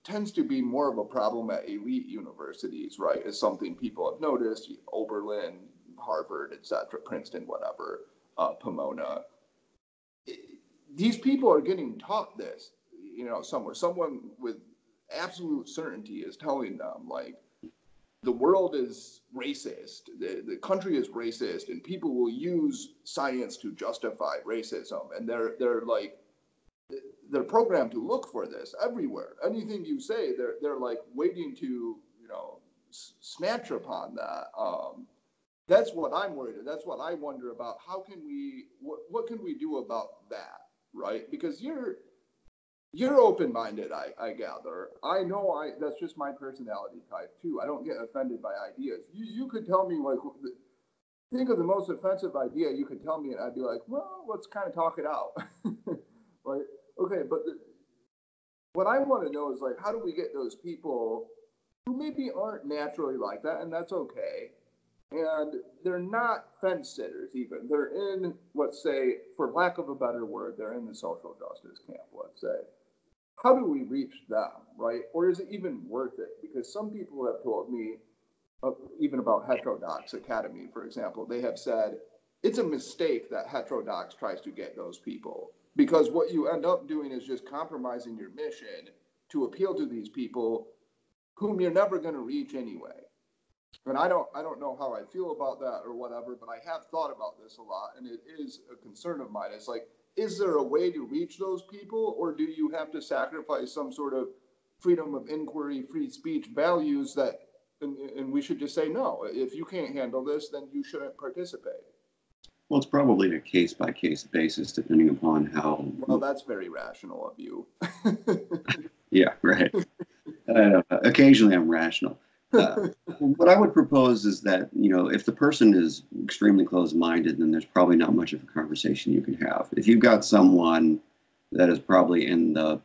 tends to be more of a problem at elite universities, right? Is something people have noticed. Oberlin, Harvard, etc., Princeton, whatever, Pomona. These people are getting taught this, somewhere. Someone with absolute certainty is telling them, like, the world is racist, the country is racist, and people will use science to justify racism. And they're programmed to look for this everywhere. Anything you say, they're like waiting to, snatch upon that. That's what I'm worried about. That's what I wonder about. What can we do about that, right? Because you're open-minded, I gather. I know that's just my personality type too. I don't get offended by ideas. You could tell me, like, think of the most offensive idea you could tell me, and I'd be like, well, let's kind of talk it out. Right? Okay, but what I want to know is, like, how do we get those people who maybe aren't naturally like that, and that's okay, And they're not fence sitters even. They're in, let's say, for lack of a better word, they're in the social justice camp, let's say. How do we reach them, right? Or is it even worth it? Because some people have told me, even about Heterodox Academy, for example, they have said it's a mistake that Heterodox tries to get those people. Because what you end up doing is just compromising your mission to appeal to these people whom you're never going to reach anyway. And I don't know how I feel about that or whatever, but I have thought about this a lot, and it is a concern of mine. It's like, is there a way to reach those people, or do you have to sacrifice some sort of freedom of inquiry, free speech values that, and we should just say, no, if you can't handle this, then you shouldn't participate? Well, it's probably a case by case basis, depending upon how. Well, that's very rational of you. Yeah, right. Occasionally I'm rational. What I would propose is that, if the person is extremely closed-minded, then there's probably not much of a conversation you can have. If you've got someone that is probably in the,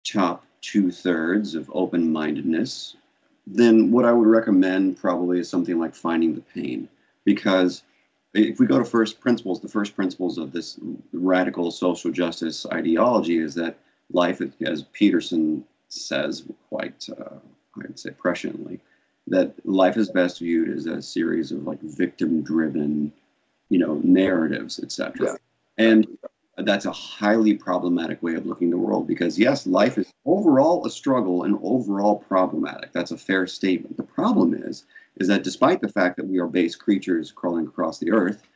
top 2/3 of open-mindedness, then what I would recommend probably is something like Finding the Pain. Because if we go to first principles, the first principles of this radical social justice ideology is that life, as Peterson says quite, I'd say presciently, that life is best viewed as a series of like victim-driven, narratives, etc. Yeah. And that's a highly problematic way of looking at the world because, yes, life is overall a struggle and overall problematic. That's a fair statement. The problem is that despite the fact that we are base creatures crawling across the earth,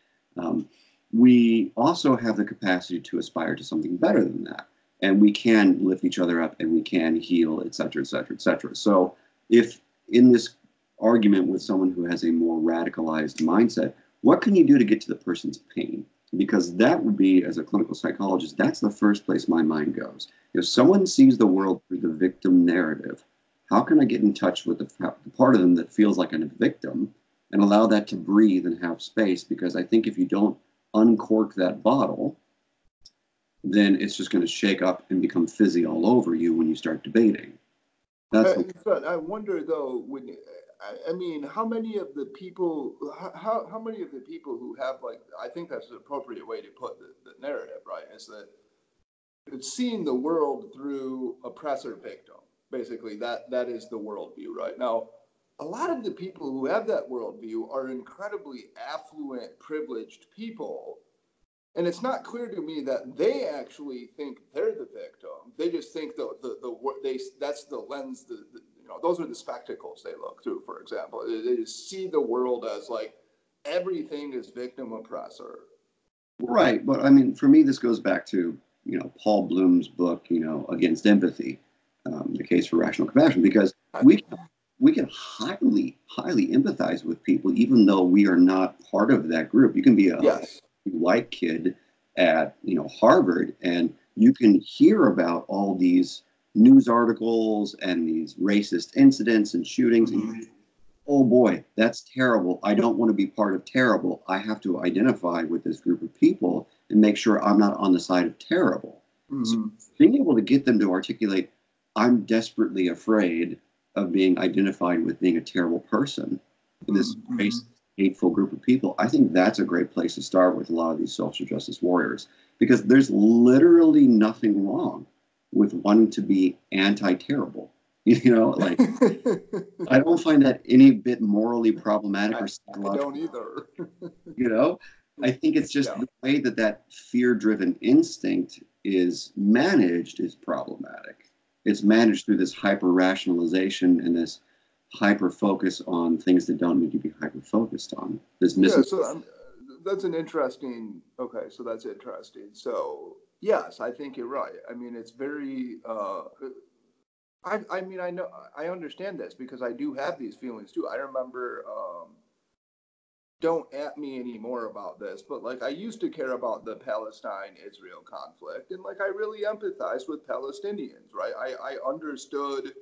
we also have the capacity to aspire to something better than that. And we can lift each other up and we can heal, et cetera, et cetera, et cetera. So if in this argument with someone who has a more radicalized mindset, what can you do to get to the person's pain? Because that would be, as a clinical psychologist, that's the first place my mind goes. If someone sees the world through the victim narrative, how can I get in touch with the part of them that feels like a victim and allow that to breathe and have space? Because I think if you don't uncork that bottle, then it's just going to shake up and become fizzy all over you when you start debating. I wonder though, how many of the people, how many of the people who have I think that's the appropriate way to put the narrative, right? Is that it's seeing the world through oppressor victim. Basically, that is the worldview, right? Now, a lot of the people who have that worldview are incredibly affluent, privileged people. And it's not clear to me that they actually think they're the victim. They just think that's the lens, those are the spectacles they look through, for example. They just see the world as everything is victim oppressor. Right. But I mean, for me, this goes back to, Paul Bloom's book, Against Empathy, The Case for Rational Compassion, because we can highly, highly empathize with people, even though we are not part of that group. You can be a white kid at Harvard, and you can hear about all these news articles and these racist incidents and shootings. Mm-hmm. And oh boy, that's terrible. I don't want to be part of terrible. I have to identify with this group of people and make sure I'm not on the side of terrible. Mm-hmm. So being able to get them to articulate, I'm desperately afraid of being identified with being a terrible person in this racist, hateful group of people. I think that's a great place to start with a lot of these social justice warriors, because there's literally nothing wrong with wanting to be anti-terrible. I don't find that any bit morally problematic or psychological. I don't either. I think it's just the way that fear-driven instinct is managed is problematic. It's managed through this hyper-rationalization and this hyper-focus on things that don't need to be hyper-focused on. That's an interesting, so that's interesting. So, yes, I think you're right. I mean, it's very, I understand this because I do have these feelings too. I remember, don't at me anymore about this, but I used to care about the Palestine-Israel conflict, and I really empathized with Palestinians, right? I understood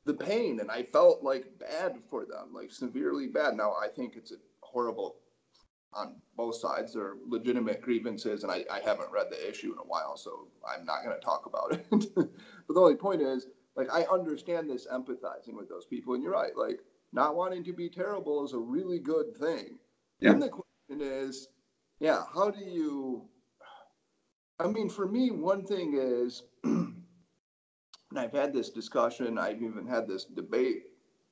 the pain, and I felt bad for them, severely bad. Now, I think it's a horrible on both sides. There are legitimate grievances, and I haven't read the issue in a while, so I'm not going to talk about it. But the only point is, I understand this empathizing with those people, and you're right. not wanting to be terrible is a really good thing. Yeah. Then the question is, yeah, how do you, I mean, for me, one thing is, and I've had this discussion, I've even had this debate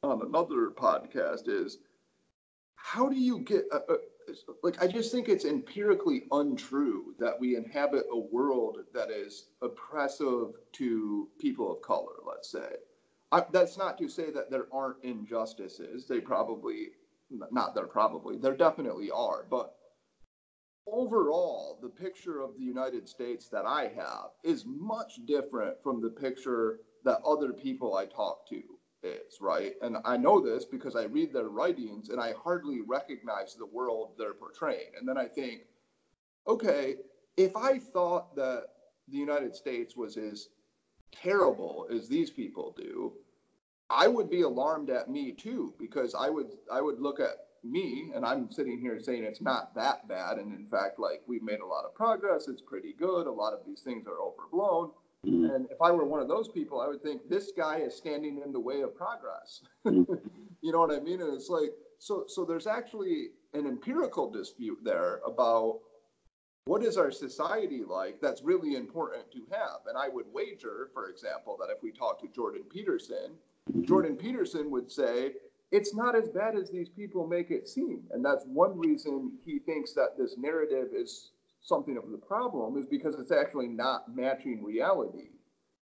on another podcast, is how do you get, like, I just think it's empirically untrue that we inhabit a world that is oppressive to people of color, let's say. That's not to say that there aren't injustices. There definitely are. But overall, the picture of the United States that I have is much different from the picture that other people I talk to is, right? And I know this because I read their writings and I hardly recognize the world they're portraying. And then I think, okay, if I thought that the United States was as terrible as these people do, I would be alarmed at me too, because I would look at me, and I'm sitting here saying it's not that bad, and in fact, like, we've made a lot of progress, it's pretty good, a lot of these things are overblown. And if I were one of those people, I would think this guy is standing in the way of progress. You know what I mean? And it's like, so there's actually an empirical dispute there about what is our society like that's really important to have. And I would wager, for example, that if we talk to Jordan Peterson would say, it's not as bad as these people make it seem. And that's one reason he thinks that this narrative is something of the problem, is because it's actually not matching reality.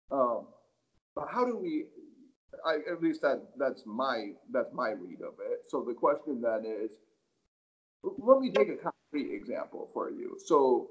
But how do we, at least that's my read of it. So the question then is, let me take a concrete example for you. So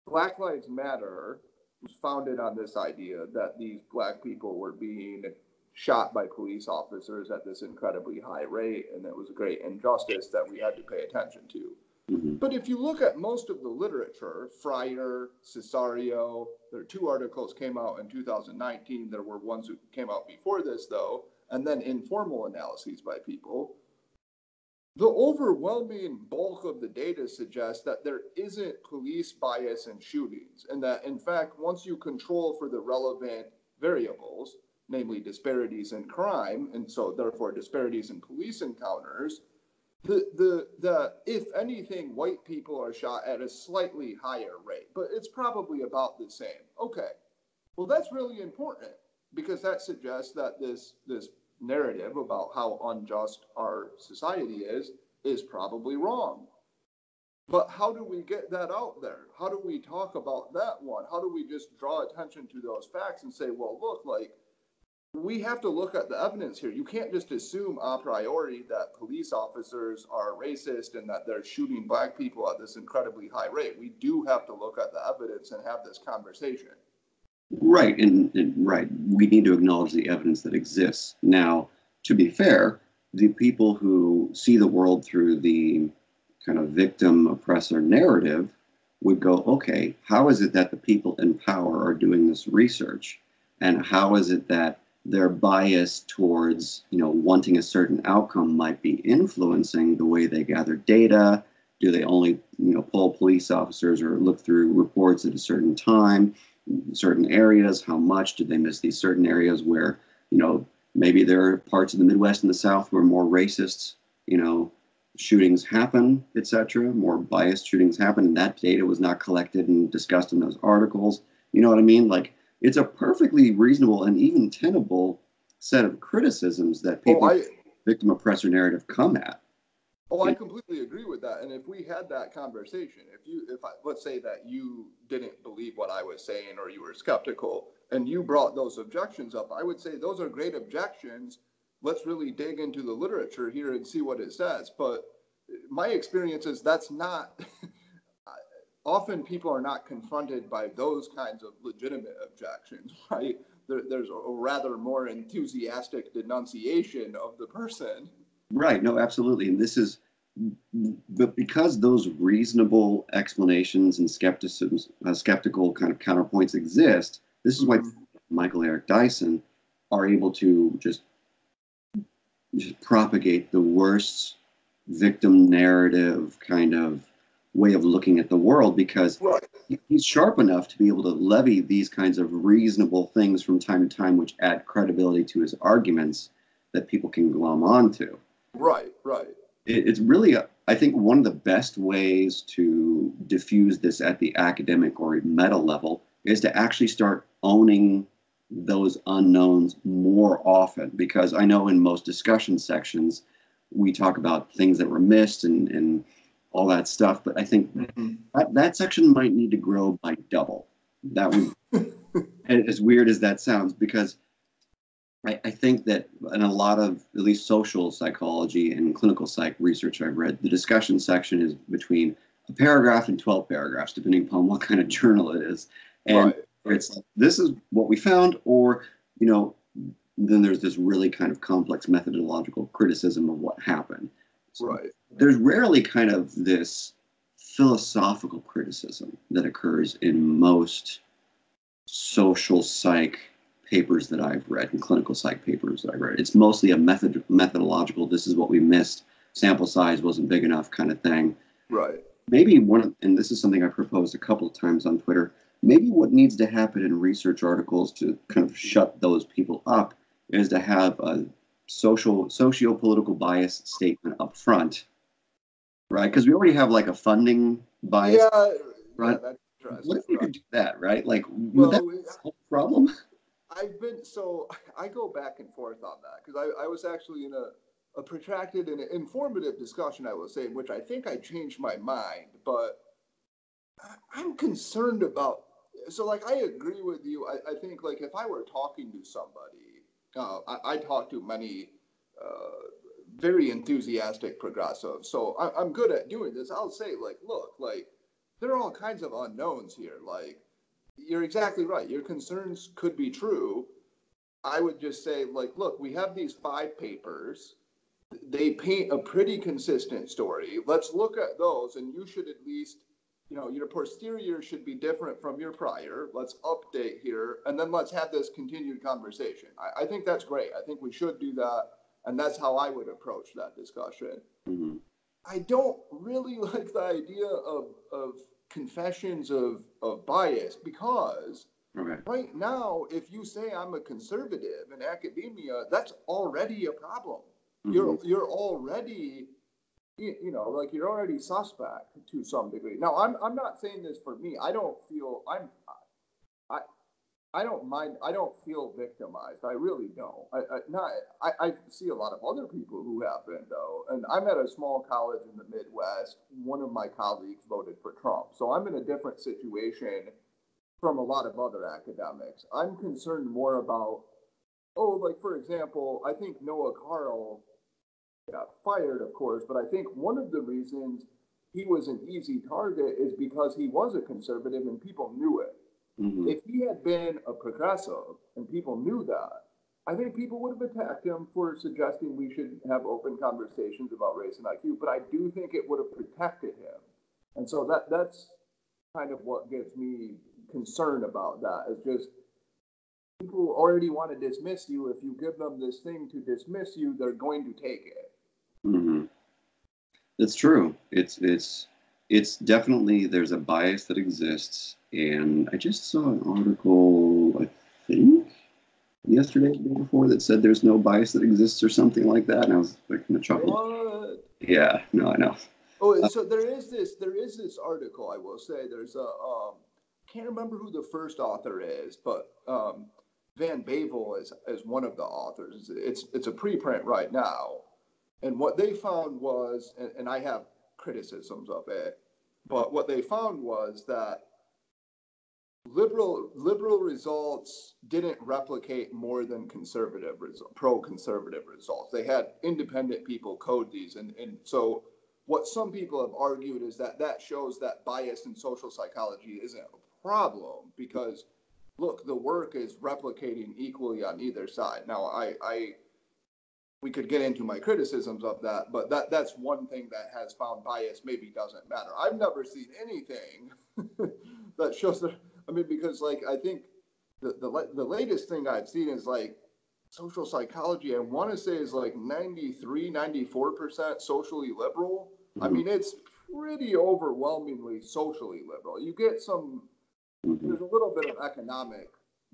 Black Lives Matter was founded on this idea that these Black people were being shot by police officers at this incredibly high rate, and it was a great injustice that we had to pay attention to. But if you look at most of the literature, Fryer, Cesario, there are 2 articles came out in 2019. There were ones who came out before this, though, and then informal analyses by people. The overwhelming bulk of the data suggests that there isn't police bias in shootings, and that, in fact, once you control for the relevant variables, namely disparities in crime, and so therefore disparities in police encounters, the if anything, white people are shot at a slightly higher rate, but it's probably about the same. Okay, well, that's really important, because that suggests that this narrative about how unjust our society is probably wrong. But how do we get that out there? How do we talk about that one? How do we just draw attention to those facts and say, well, look, like, we have to look at the evidence here. You can't just assume a priori that police officers are racist and that they're shooting Black people at this incredibly high rate. We do have to look at the evidence and have this conversation. Right, and right, we need to acknowledge the evidence that exists. Now, to be fair, the people who see the world through the kind of victim-oppressor narrative would go, okay, how is it that the people in power are doing this research? And how is it that their bias towards, wanting a certain outcome might be influencing the way they gather data? Do they only, pull police officers or look through reports at a certain time, certain areas? How much did they miss these certain areas where, maybe there are parts of the Midwest and the South where more racist, shootings happen, etc., more biased shootings happen, and that data was not collected and discussed in those articles. You know what I mean? Like, it's a perfectly reasonable and even tenable set of criticisms that people victim oppressor narrative come at. I completely agree with that. And if we had that conversation, let's say that you didn't believe what I was saying, or you were skeptical, and you brought those objections up, I would say those are great objections. Let's really dig into the literature here and see what it says. But my experience is that's not often people are not confronted by those kinds of legitimate objections, right? There's a rather more enthusiastic denunciation of the person. Right. No, absolutely. And this is, but because those reasonable explanations and skeptical kind of counterpoints exist, this is why Michael Eric Dyson are able to just propagate the worst victim narrative kind of way of looking at the world, because he's sharp enough to be able to levy these kinds of reasonable things from time to time, which add credibility to his arguments, that people can glom onto. Right. It's really, I think, one of the best ways to diffuse this at the academic or meta level is to actually start owning those unknowns more often. Because I know in most discussion sections, we talk about things that were missed and all that stuff. But I think that section might need to grow by double. That would, as weird as that sounds, because I think that in a lot of at least social psychology and clinical psych research I've read, the discussion section is between a paragraph and 12 paragraphs, depending upon what kind of journal it is. And it's like, this is what we found, or, then there's this really kind of complex methodological criticism of what happened. So there's rarely kind of this philosophical criticism that occurs in most social psych papers that I've read and clinical psych papers that I've read. It's mostly a methodological, this is what we missed, sample size wasn't big enough kind of thing. Right. Maybe and this is something I proposed a couple of times on Twitter, maybe what needs to happen in research articles to kind of shut those people up is to have a socio-political bias statement up front, right? Because we already have like a funding bias. Yeah, right? That's interesting. What if you could do that, right? Like, would that solve the problem? I go back and forth on that because I was actually in a protracted and informative discussion, I will say, in which I think I changed my mind, but I'm concerned about, so like, I agree with you. I think like if I were talking to somebody, I talk to many very enthusiastic progressives, so I'm good at doing this. I'll say like, look, like there are all kinds of unknowns here. Like, you're exactly right. Your concerns could be true. I would just say, like, look, we have these 5 papers. They paint a pretty consistent story. Let's look at those, and you should at least, your posterior should be different from your prior. Let's update here, and then let's have this continued conversation. I think that's great. I think we should do that, and that's how I would approach that discussion. Mm-hmm. I don't really like the idea of confessions of bias because right now, if you say I'm a conservative in academia, that's already a problem. Mm-hmm. You're already, like you're already suspect to some degree. Now, I'm not saying this for me. I don't feel I don't mind. I don't feel victimized. I really don't. I see a lot of other people who have been, though. And I'm at a small college in the Midwest. One of my colleagues voted for Trump. So I'm in a different situation from a lot of other academics. I'm concerned more about, like, for example, I think Noah Carl got fired, of course, but I think one of the reasons he was an easy target is because he was a conservative and people knew it. Mm-hmm. If he had been a progressive and people knew that, I think people would have attacked him for suggesting we should have open conversations about race and IQ, but I do think it would have protected him. And so that's kind of what gives me concern about that, is just people already want to dismiss you. If you give them this thing to dismiss you, they're going to take it. Mm-hmm. It's true. It's definitely, there's a bias that exists. And I just saw an article, I think, yesterday, the day before, that said there's no bias that exists or something like that. And I was like, kind of chuckled. What? Yeah, no, I know. Oh, so there is this article, I will say. There's can't remember who the first author is, but Van Bavel is one of the authors. It's a preprint right now. And what they found was, and I have criticisms of it, but what they found was that liberal results didn't replicate more than pro-conservative results. They had independent people code these, and so what some people have argued is that shows that bias in social psychology isn't a problem because, look, the work is replicating equally on either side. Now, we could get into my criticisms of that, but that's one thing that has found bias maybe doesn't matter. I've never seen anything that shows that. I mean, because like I think the latest thing I've seen is like social psychology. I want to say is like 94% socially liberal. Mm-hmm. I mean, it's pretty overwhelmingly socially liberal. You get some. Mm-hmm. There's a little bit of economic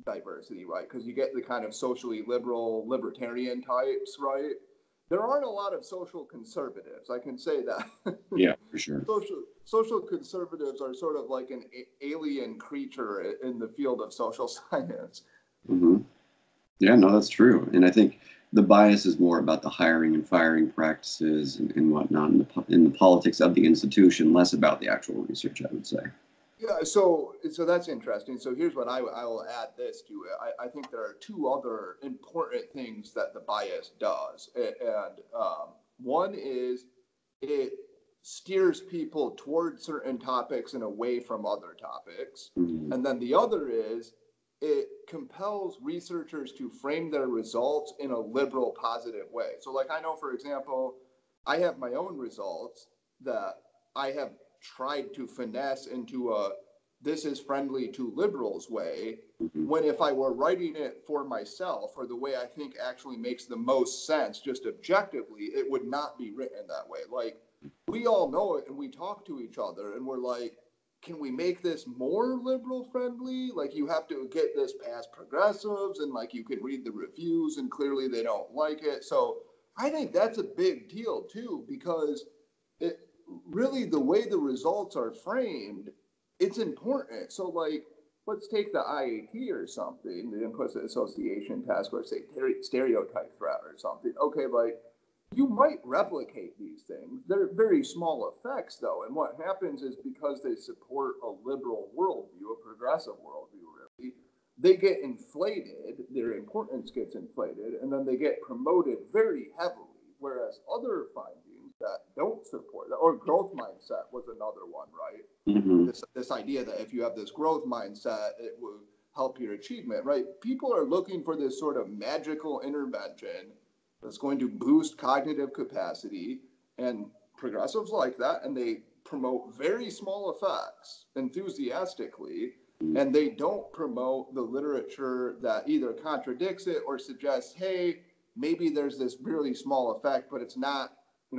diversity, right? Because you get the kind of socially liberal, libertarian types, right? There aren't a lot of social conservatives. I can say that. Yeah, for sure. Social conservatives are sort of like an alien creature in the field of social science. Mm-hmm. Yeah, no, that's true. And I think the bias is more about the hiring and firing practices and whatnot in the politics of the institution, less about the actual research, I would say. Yeah, so that's interesting. So here's what I will add this to it. I think there are two other important things that the bias does, and one is it steers people toward certain topics and away from other topics, Mm-hmm. and then the other is it compels researchers to frame their results in a liberal, positive way. So, like I know, for example, I have my own results that I have tried to finesse into a this is friendly to liberals way, Mm-hmm. when if I were writing it for myself or the way I think actually makes the most sense just objectively, it would not be written that way. Like, we all know it and we talk to each other and we're like, can we make this more liberal friendly? Like, you have to get this past progressives and like you can read the reviews and clearly they don't like it. So I think that's a big deal too, because it really, the way the results are framed, it's important. So, like, let's take the IAT or something, the implicit association task, or say stereotype threat or something. Okay, like, you might replicate these things. They're very small effects, though. And what happens is because they support a liberal worldview, a progressive worldview, really, they get inflated, their importance gets inflated, and then they get promoted very heavily. Whereas other findings that don't support that, or growth mindset was another one, right? Mm-hmm. This idea that if you have this growth mindset, it will help your achievement, right? People are looking for this sort of magical intervention that's going to boost cognitive capacity, and progressives like that, and they promote very small effects enthusiastically, and they don't promote the literature that either contradicts it or suggests, hey, maybe there's this really small effect, but it's not,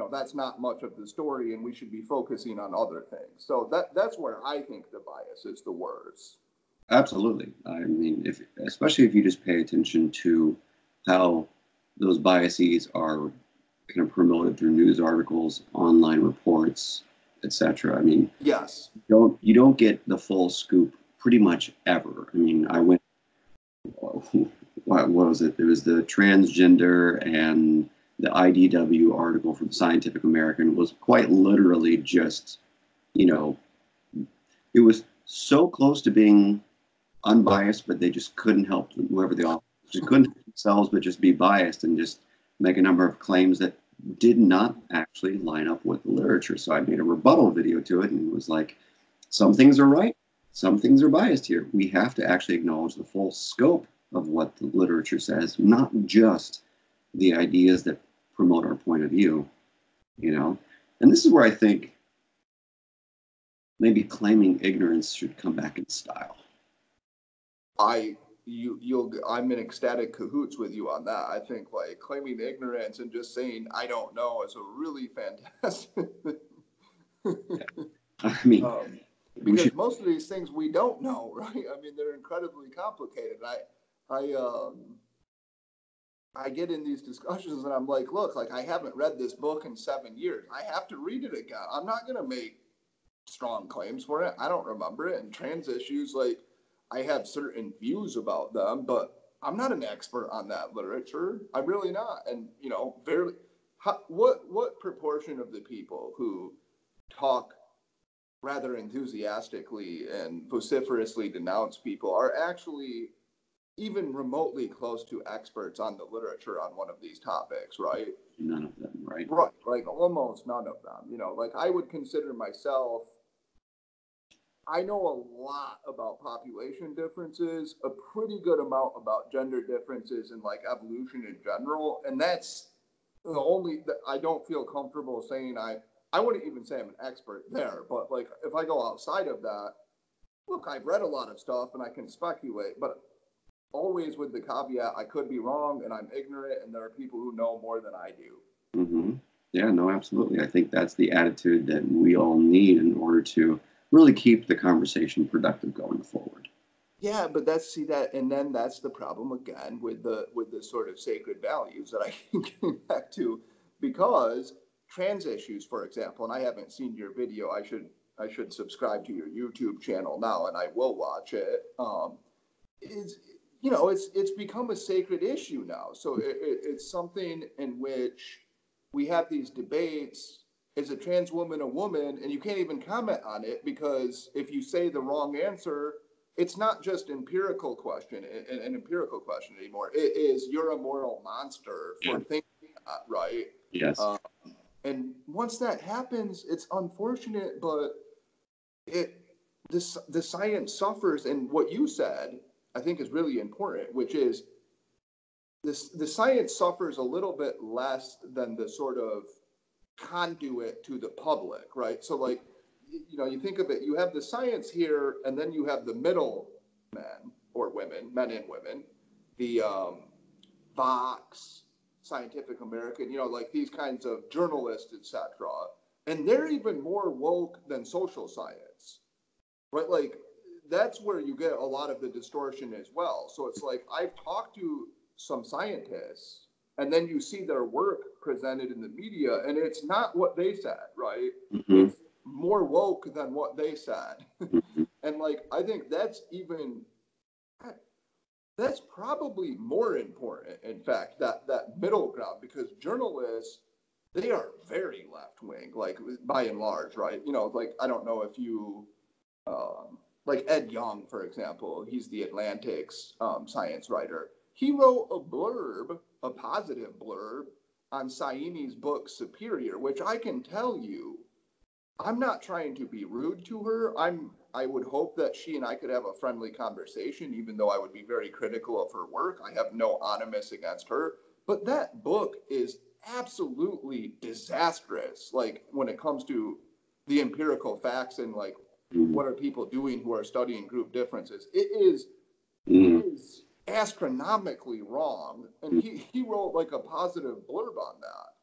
that's not much of the story, and we should be focusing on other things. So that's where I think the bias is the worst. Absolutely. I mean, especially if you just pay attention to how those biases are kind of promoted through news articles, online reports, etc. I mean, yes, you don't get the full scoop pretty much ever. I mean, I went, what was it? It was the transgender and the IDW article from Scientific American was quite literally just, it was so close to being unbiased, but they just couldn't help whoever the author just couldn't help themselves but just be biased and just make a number of claims that did not actually line up with the literature. So I made a rebuttal video to it and was like, some things are right, some things are biased here. We have to actually acknowledge the full scope of what the literature says, not just the ideas that promote our point of view, And this is where I think maybe claiming ignorance should come back in style. I'm in ecstatic cahoots with you on that. I think like claiming ignorance and just saying I don't know is a really fantastic. I mean, because most of these things we don't know, right? I mean, they're incredibly complicated. I get in these discussions and I'm like, look, like I haven't read this book in 7 years. I have to read it again. I'm not going to make strong claims for it. I don't remember it. And trans issues, like, I have certain views about them, but I'm not an expert on that literature. I'm really not. And, barely. What proportion of the people who talk rather enthusiastically and vociferously denounce people are actually even remotely close to experts on the literature on one of these topics, right? None of them, right? Right, like almost none of them. Like I would consider myself, I know a lot about population differences, a pretty good amount about gender differences and like evolution in general. And that's the only, I don't feel comfortable saying I wouldn't even say I'm an expert there, but like if I go outside of that, look, I've read a lot of stuff and I can speculate, but always with the caveat, I could be wrong and I'm ignorant and there are people who know more than I do. Mm-hmm. Yeah, no, absolutely. I think that's the attitude that we all need in order to really keep the conversation productive going forward. Yeah, but that's see that, and then that's the problem again with the sort of sacred values that I can get back to, because trans issues, for example, and I haven't seen your video. I should subscribe to your YouTube channel now, and I will watch it. Is it's become a sacred issue now. So it's something in which we have these debates. Is a trans woman a woman? And you can't even comment on it, because if you say the wrong answer, it's not just an empirical question anymore. It is, you're a moral monster Yeah. for thinking that, right? Yes. And once that happens, it's unfortunate, but it the science suffers. And what you said, I think, is really important, which is the science suffers a little bit less than the sort of conduit to the public, right? So, like, you think of it, you have the science here, and then you have the middle men or women, men and women, the Vox, Scientific American, like these kinds of journalists, etc. And they're even more woke than social science, right? Like, that's where you get a lot of the distortion as well. So it's like, I've talked to some scientists, and then you see their work presented in the media, and it's not what they said, right? Mm-hmm. It's more woke than what they said. Mm-hmm. And like, I think that's probably more important, in fact, that middle ground, because journalists, they are very left wing, like, by and large, right? Like, I don't know if you like Ed Young, for example. He's the Atlantic's science writer. He wrote a positive blurb on Saini's book Superior, which I can tell you, I'm not trying to be rude to her. I would hope that she and I could have a friendly conversation, even though I would be very critical of her work. I have no animus against her. But that book is absolutely disastrous, like, when it comes to the empirical facts and, like, what are people doing who are studying group differences. It is astronomically wrong. And he wrote, like, a positive blurb on that.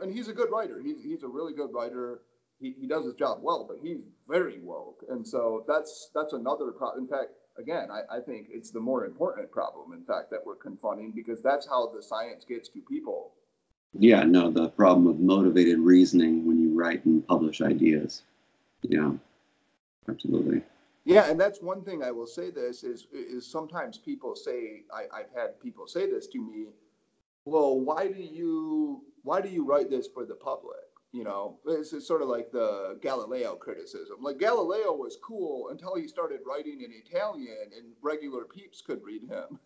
And he's a good writer. He's a really good writer. He does his job well, but he's very woke. And so that's another problem. In fact, again, I think it's the more important problem, in fact, that we're confronting, because that's how the science gets to people. Yeah, no, the problem of motivated reasoning when you write and publish ideas. Yeah, absolutely. Yeah, and that's one thing I will say. This is sometimes people say, I've had people say this to me. Well, why do you write this for the public? It's sort of like the Galileo criticism. Like, Galileo was cool until he started writing in Italian and regular peeps could read him.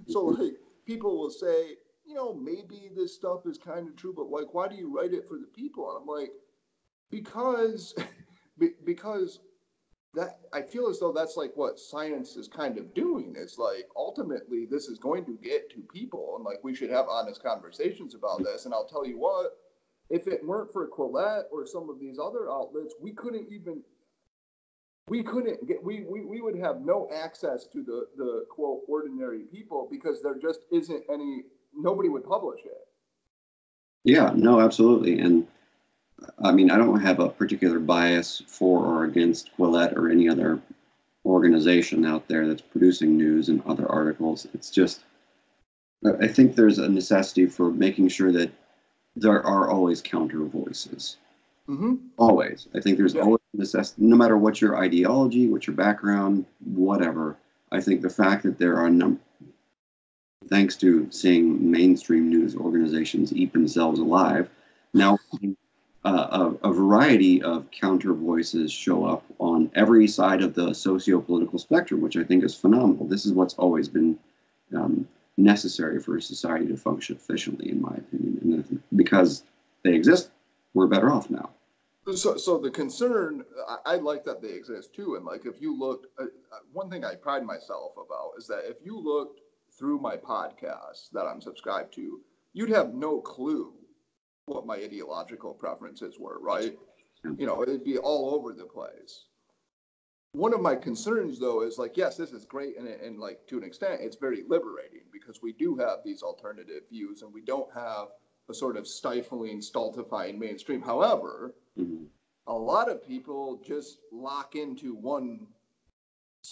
So, like, people will say, maybe this stuff is kind of true, but, like, why do you write it for the people? And I'm like, because that, I feel as though that's, like, what science is kind of doing. It's like, ultimately, this is going to get to people, and, like, we should have honest conversations about this. And I'll tell you what, if it weren't for Quillette or some of these other outlets, we would have no access to the quote ordinary people, because there just isn't nobody would publish it. Yeah, no, absolutely. And I mean, I don't have a particular bias for or against Quillette or any other organization out there that's producing news and other articles. It's just, I think there's a necessity for making sure that there are always counter voices. Mm-hmm. Always. I think there's always a necessity, no matter what your ideology, what your background, whatever. I think the fact that there are thanks to seeing mainstream news organizations eat themselves alive, now a variety of counter voices show up on every side of the socio-political spectrum, which I think is phenomenal. This is what's always been necessary for a society to function efficiently, in my opinion. And because they exist, we're better off now. So the concern, I like that they exist too. And, like, if you look, one thing I pride myself about is that if you looked through my podcasts that I'm subscribed to, you'd have no clue what my ideological preferences were, right? It'd be all over the place. One of my concerns, though, is, like, yes, this is great, and like, to an extent, it's very liberating, because we do have these alternative views, and we don't have a sort of stifling, stultifying mainstream. However, a lot of people just lock into one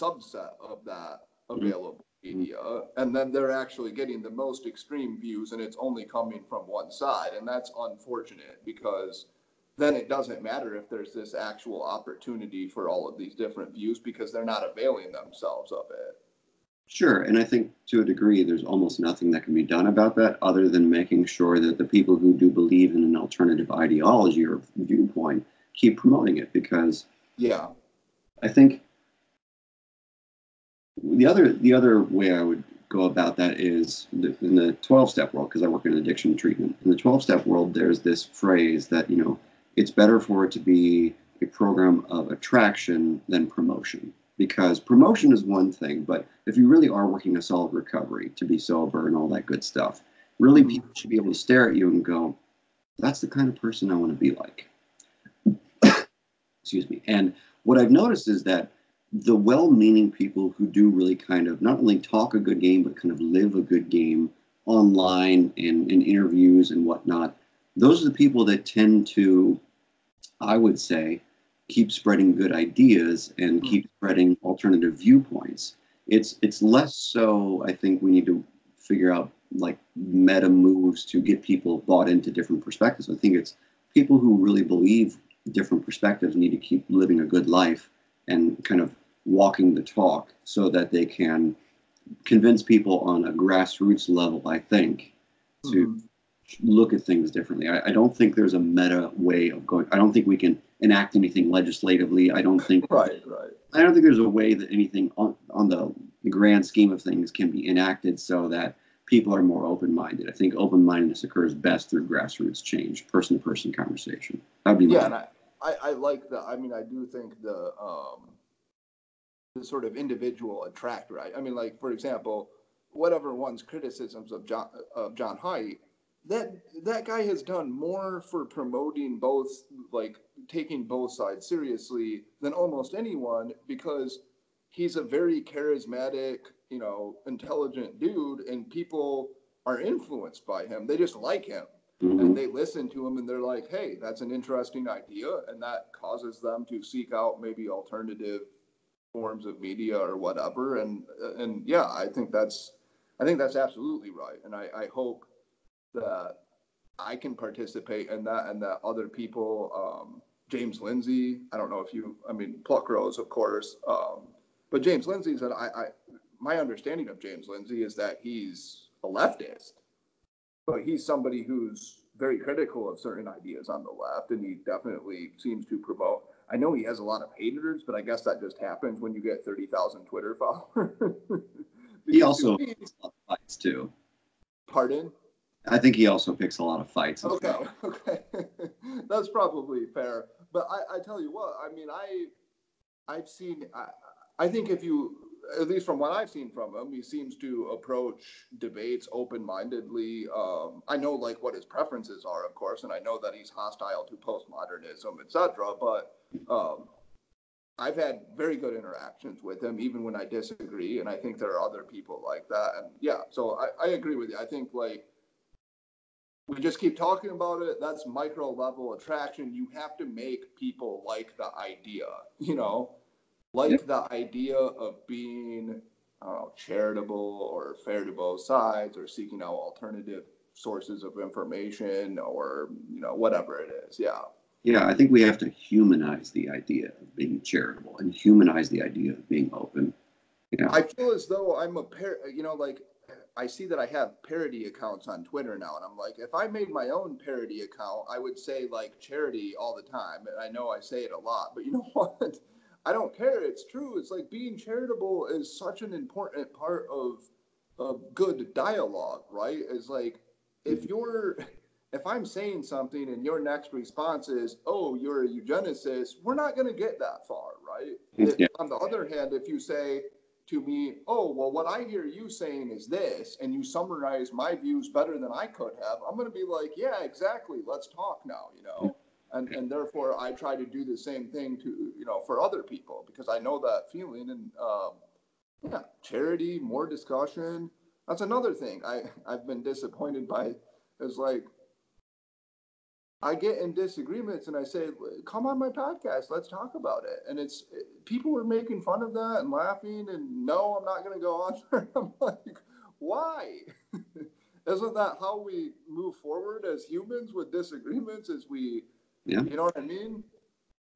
subset of that available media, and then they're actually getting the most extreme views, and it's only coming from one side, and that's unfortunate, because then it doesn't matter if there's this actual opportunity for all of these different views, because they're not availing themselves of it. Sure, and I think to a degree there's almost nothing that can be done about that other than making sure that the people who do believe in an alternative ideology or viewpoint keep promoting it, because Yeah. I think the other way I would go about that is in the 12-step world, because I work in addiction treatment. In the 12-step world, there's this phrase that, it's better for it to be a program of attraction than promotion. Because promotion is one thing, but if you really are working a solid recovery to be sober and all that good stuff, really people should be able to stare at you and go, that's the kind of person I want to be like. Excuse me. And what I've noticed is that the well-meaning people who do really kind of not only talk a good game, but kind of live a good game online and in interviews and whatnot, those are the people that tend to, I would say, keep spreading good ideas and keep spreading alternative viewpoints. It's less so, I think we need to figure out like meta moves to get people bought into different perspectives. I think it's people who really believe different perspectives need to keep living a good life and kind of walking the talk so that they can convince people on a grassroots level, I think, to look at things differently. I don't think there's a meta way of going. I don't think we can enact anything legislatively. I don't think Right. I don't think there's a way that anything on the grand scheme of things can be enacted so that people are more open-minded. I think open-mindedness occurs best through grassroots change, person-to-person conversation. That'd be Yeah, and I like that. I mean, I do think the sort of individual attractor. I mean, like, for example, whatever one's criticisms of John Haidt, that guy has done more for promoting both, like taking both sides seriously than almost anyone, because he's a very charismatic, intelligent dude, and people are influenced by him. They just like him. And they listen to him and they're like, hey, that's an interesting idea. And that causes them to seek out maybe alternative forms of media or whatever. And yeah, I think that's absolutely right. And I hope that I can participate in that, and that other people, James Lindsay, I don't know if Pluck Rose, of course. But James Lindsay said, my understanding of James Lindsay is that he's a leftist, but he's somebody who's very critical of certain ideas on the left, and he definitely seems to promote. I know he has a lot of haters, but I guess that just happens when you get 30,000 Twitter followers. He also picks a lot of fights too. Pardon? I think he also picks a lot of fights. Okay. That's probably fair. But I tell you what, I mean, I've seen, I think if you, at least from what I've seen from him, he seems to approach debates open-mindedly. I know like what his preferences are, of course, and I know that he's hostile to postmodernism, etc. But I've had very good interactions with him, even when I disagree, and I think there are other people like that. And yeah, so I agree with you. I think like we just keep talking about it. That's micro level attraction. You have to make people like the idea, the idea of being, I don't know, charitable or fair to both sides, or seeking out alternative sources of information, or, whatever it is. Yeah. Yeah, I think we have to humanize the idea of being charitable and humanize the idea of being open. I feel as though I'm I see that I have parody accounts on Twitter now, and I'm like, if I made my own parody account, I would say like charity all the time. And I know I say it a lot, but you know what? I don't care. It's true. It's like being charitable is such an important part of good dialogue, right? It's like if I'm saying something and your next response is, oh, you're a eugenicist, we're not going to get that far, right? On the other hand, if you say to me, oh, well, what I hear you saying is this, and you summarize my views better than I could have, I'm going to be like, yeah, exactly. Let's talk now, And therefore, I try to do the same thing to, for other people, because I know that feeling. And charity, more discussion. That's another thing I've been disappointed by, is like, I get in disagreements and I say, come on my podcast, let's talk about it. And people were making fun of that and laughing, and no, I'm not going to go on there. I'm like, why? Isn't that how we move forward as humans with disagreements? Yeah. You know what I mean?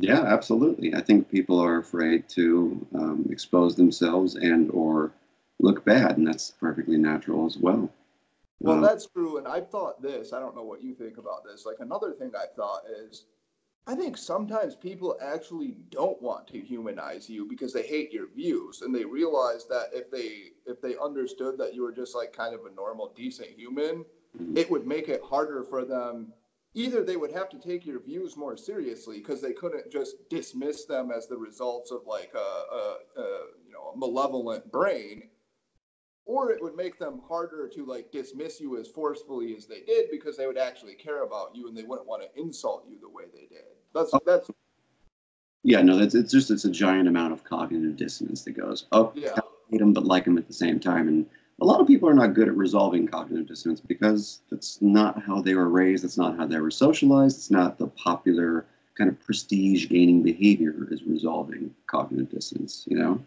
Yeah, absolutely. I think people are afraid to expose themselves and or look bad, and that's perfectly natural as well. Well, that's true. And I've thought this, I don't know what you think about this. Like, another thing I thought is, I think sometimes people actually don't want to humanize you because they hate your views, and they realize that if they understood that you were just like kind of a normal, decent human, it would make it harder for them. Either they would have to take your views more seriously because they couldn't just dismiss them as the results of like a malevolent brain, or it would make them harder to like dismiss you as forcefully as they did because they would actually care about you and they wouldn't want to insult you the way they did. That's Yeah, no, it's a giant amount of cognitive dissonance that goes, oh, yeah. I hate them but like them at the same time. And a lot of people are not good at resolving cognitive dissonance because that's not how they were raised. That's not how they were socialized. It's not the popular kind of prestige gaining behavior is resolving cognitive dissonance, you know?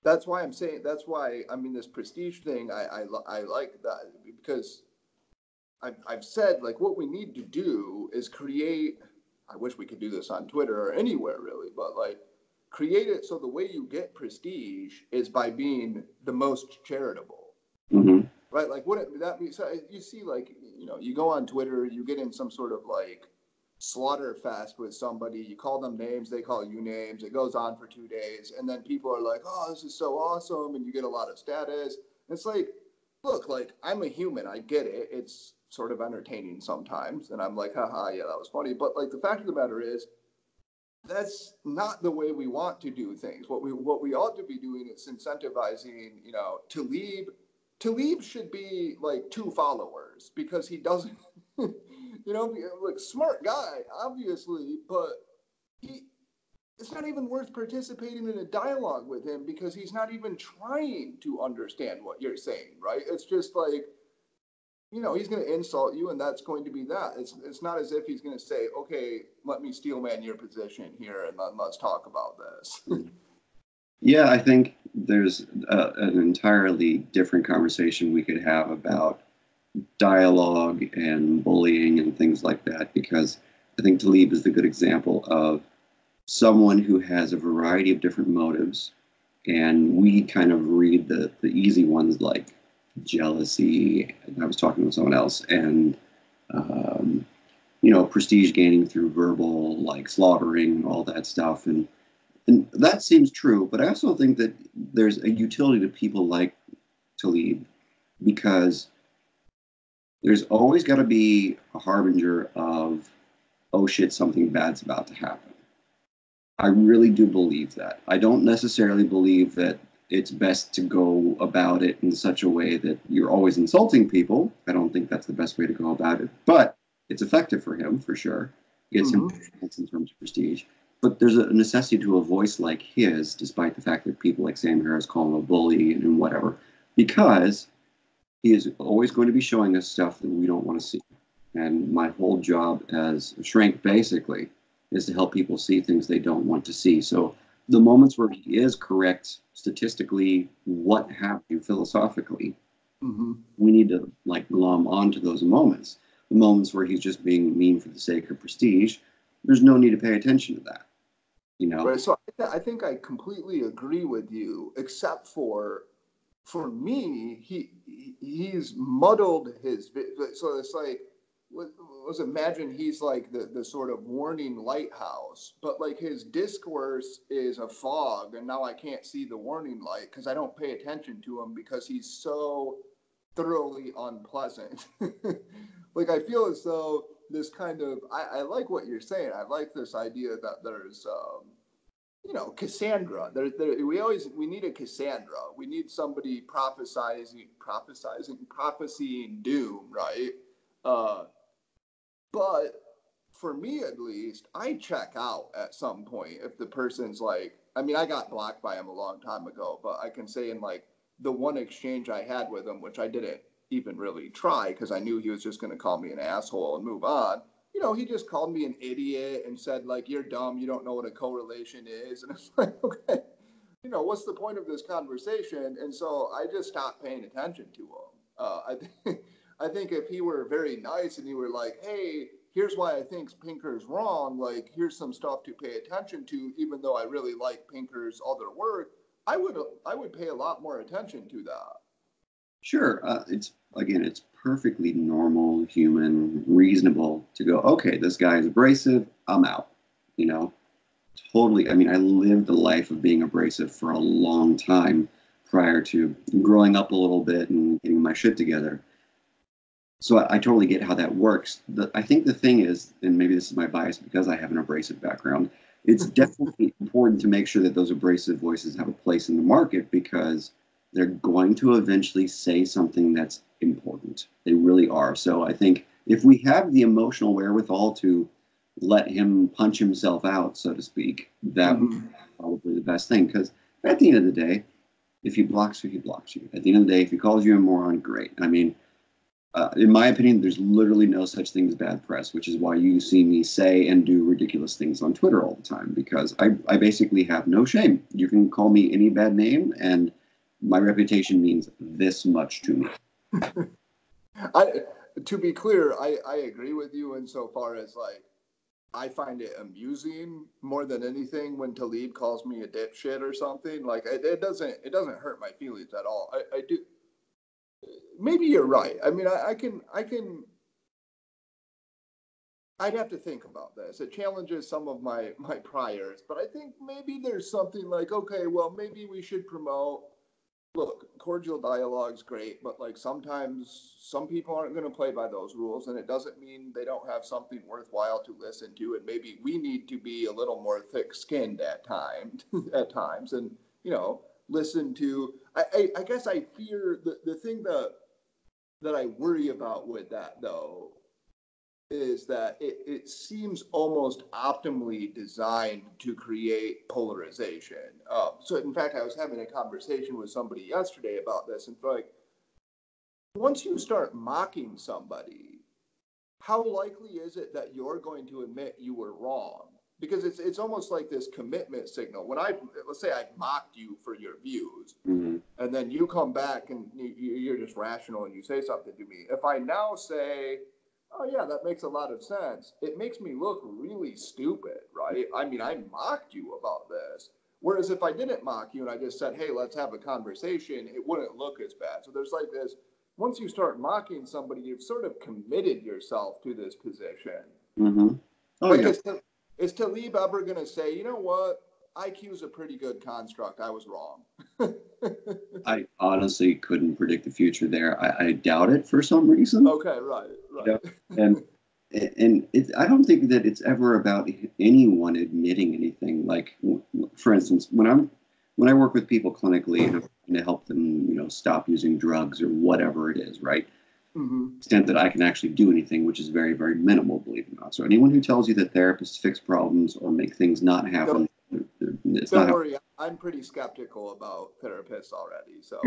That's why I'm saying, that's why, I mean, this prestige thing, I like that because I've said, like, what we need to do is create, I wish we could do this on Twitter or anywhere really, but like, create it so the way you get prestige is by being the most charitable. Mm-hmm. Right? Like, what that means, so you see, like, you go on Twitter, you get in some sort of like slaughter fest with somebody, you call them names, they call you names, it goes on for 2 days, and then people are like, oh, this is so awesome, and you get a lot of status. It's like, look, like, I'm a human, I get it, it's sort of entertaining sometimes, and I'm like, haha, yeah, that was funny, but like, the fact of the matter is, that's not the way we want to do things. What we ought to be doing is incentivizing, Talib should be like 2 followers because he doesn't, like, smart guy, obviously, but he, it's not even worth participating in a dialogue with him because he's not even trying to understand what you're saying, right? It's just like, he's going to insult you, and that's going to be that. It's not as if he's going to say, okay, let me steelman your position here, and then let's talk about this. Yeah, I think there's an entirely different conversation we could have about dialogue and bullying and things like that, because I think Talib is the good example of someone who has a variety of different motives, and we kind of read the easy ones like jealousy. I was talking with someone else, and prestige gaining through verbal, like slaughtering, all that stuff, and that seems true. But I also think that there's a utility to people like Talib because there's always got to be a harbinger of, oh shit, something bad's about to happen. I really do believe that. I don't necessarily believe that it's best to go about it in such a way that you're always insulting people. I don't think that's the best way to go about it, but it's effective for him for sure. It's important in terms of prestige. But there's a necessity to a voice like his, despite the fact that people like Sam Harris call him a bully and whatever, because he is always going to be showing us stuff that we don't want to see. And my whole job as a shrink, basically, is to help people see things they don't want to see. So the moments where he is correct statistically, what have you, philosophically, we need to like glom onto those moments. The moments where he's just being mean for the sake of prestige, there's no need to pay attention to that. Right. So I think I completely agree with you, except for me, he's muddled his. So it's like, let's imagine he's like the sort of warning lighthouse, but like his discourse is a fog, and now I can't see the warning light because I don't pay attention to him because he's so thoroughly unpleasant. Like, I feel as though this kind of, I like what you're saying. I like this idea that there's Cassandra. We need a Cassandra. We need somebody prophesying doom, right? But for me, at least, I check out at some point if the person's like, I mean, I got blocked by him a long time ago, but I can say in like the one exchange I had with him, which I didn't even really try because I knew he was just going to call me an asshole and move on. he just called me an idiot and said, like, you're dumb, you don't know what a correlation is. And it's like, okay, what's the point of this conversation? And so I just stopped paying attention to him. I think if he were very nice and he were like, hey, here's why I think Pinker's wrong, like, here's some stuff to pay attention to, even though I really like Pinker's other work, I would pay a lot more attention to that. Sure. It's perfectly normal, human, reasonable to go, okay, this guy is abrasive, I'm out. Totally. I mean, I lived a life of being abrasive for a long time prior to growing up a little bit and getting my shit together. So I totally get how that works. I think the thing is, and maybe this is my bias because I have an abrasive background, it's definitely important to make sure that those abrasive voices have a place in the market because they're going to eventually say something that's important. They really are. So I think if we have the emotional wherewithal to let him punch himself out, so to speak, that would be probably the best thing. Because at the end of the day, if he blocks you, he blocks you. At the end of the day, if he calls you a moron, great. I mean, in my opinion, there's literally no such thing as bad press, which is why you see me say and do ridiculous things on Twitter all the time, because I basically have no shame. You can call me any bad name, and my reputation means this much to me. To be clear, I agree with you insofar as, like, I find it amusing more than anything when Talib calls me a dipshit or something. Like, it doesn't hurt my feelings at all. I do. Maybe you're right. I mean, I'd have to think about this. It challenges some of my priors, but I think maybe there's something like, okay, well, maybe we should promote, look, cordial dialogue's great, but, like, sometimes some people aren't going to play by those rules, and it doesn't mean they don't have something worthwhile to listen to, and maybe we need to be a little more thick-skinned at times, and, listen to, I guess I fear the thing that I worry about with that, though, is that it seems almost optimally designed to create polarization. So, in fact, I was having a conversation with somebody yesterday about this, and, like, once you start mocking somebody, how likely is it that you're going to admit you were wrong? Because it's almost like this commitment signal. When let's say I mocked you for your views, and then you come back and you're just rational and you say something to me. If I now say, oh yeah, that makes a lot of sense, it makes me look really stupid, right? I mean, I mocked you about this. Whereas if I didn't mock you and I just said, hey, let's have a conversation, it wouldn't look as bad. So there's like this, once you start mocking somebody, you've sort of committed yourself to this position. Oh, like, yeah. Is Talib ever going to say, you know what, IQ is a pretty good construct, I was wrong? I honestly couldn't predict the future there. I doubt it for some reason. Okay, right. And I don't think that it's ever about anyone admitting anything. Like, for instance, when I work with people clinically and I'm trying to help them, stop using drugs or whatever it is, right? Extent that I can actually do anything, which is very, very minimal, believe it or not. So anyone who tells you that therapists fix problems or make things not happen, don't worry, I'm pretty skeptical about therapists already. So,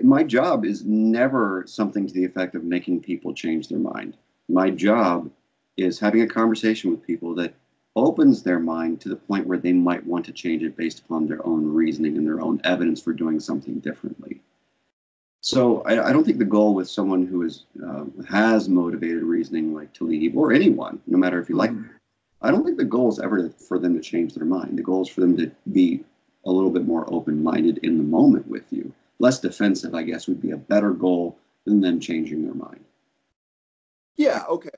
my job is never something to the effect of making people change their mind. My job is having a conversation with people that opens their mind to the point where they might want to change it based upon their own reasoning and their own evidence for doing something differently. So I don't think the goal with someone who has motivated reasoning like Talib or anyone, no matter if you like, I don't think the goal is ever for them to change their mind. The goal is for them to be a little bit more open-minded in the moment with you. Less defensive, I guess, would be a better goal than them changing their mind. Yeah, okay.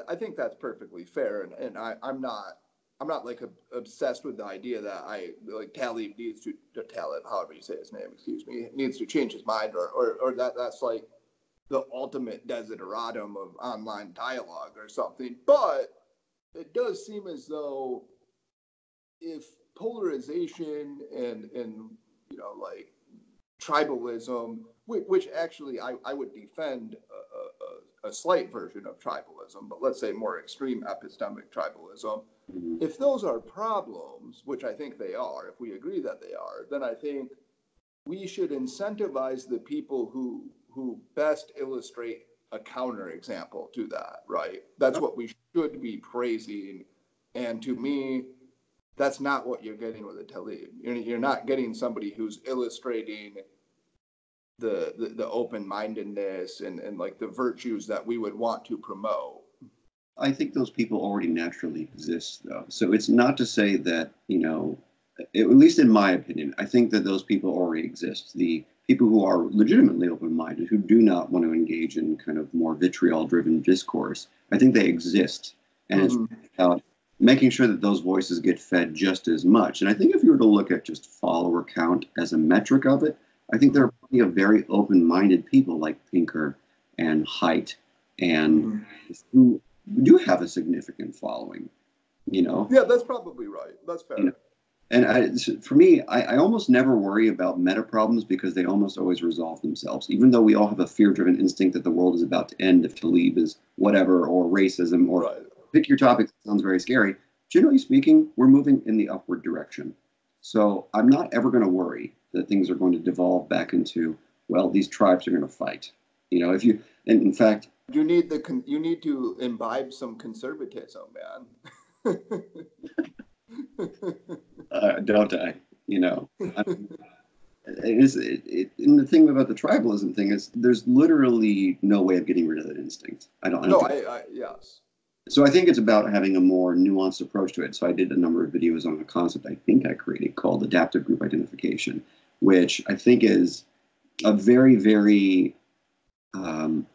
I think that's perfectly fair, and I'm not like obsessed with the idea that Talib needs to Talib, however you say his name, excuse me, needs to change his mind, or that's like the ultimate desideratum of online dialogue or something. But it does seem as though if polarization and like tribalism, which actually I would defend a slight version of tribalism, but let's say more extreme epistemic tribalism. If those are problems, which I think they are, if we agree that they are, then I think we should incentivize the people who best illustrate a counterexample to that, right? That's what we should be praising. And to me, that's not what you're getting with a Talib. You're not getting somebody who's illustrating the open-mindedness and like the virtues that we would want to promote. I think those people already naturally exist, though. So it's not to say that, at least in my opinion, I think that those people already exist. The people who are legitimately open-minded, who do not want to engage in kind of more vitriol-driven discourse, I think they exist. And it's about making sure that those voices get fed just as much. And I think if you were to look at just follower count as a metric of it, I think there are plenty of very open-minded people like Pinker and Haidt and who do have a significant following, Yeah, that's probably right. That's fair. And for me, I almost never worry about meta problems because they almost always resolve themselves. Even though we all have a fear-driven instinct that the world is about to end if Talib is whatever, or racism, or pick your topic that sounds very scary. Generally speaking, we're moving in the upward direction. So I'm not ever going to worry that things are going to devolve back into, well, these tribes are going to fight. And in fact, you need to imbibe some conservatism, man. Don't I? And the thing about the tribalism thing is there's literally no way of getting rid of that instinct. Yes. So I think it's about having a more nuanced approach to it. So I did a number of videos on a concept I think I created called adaptive group identification, which I think is a very, very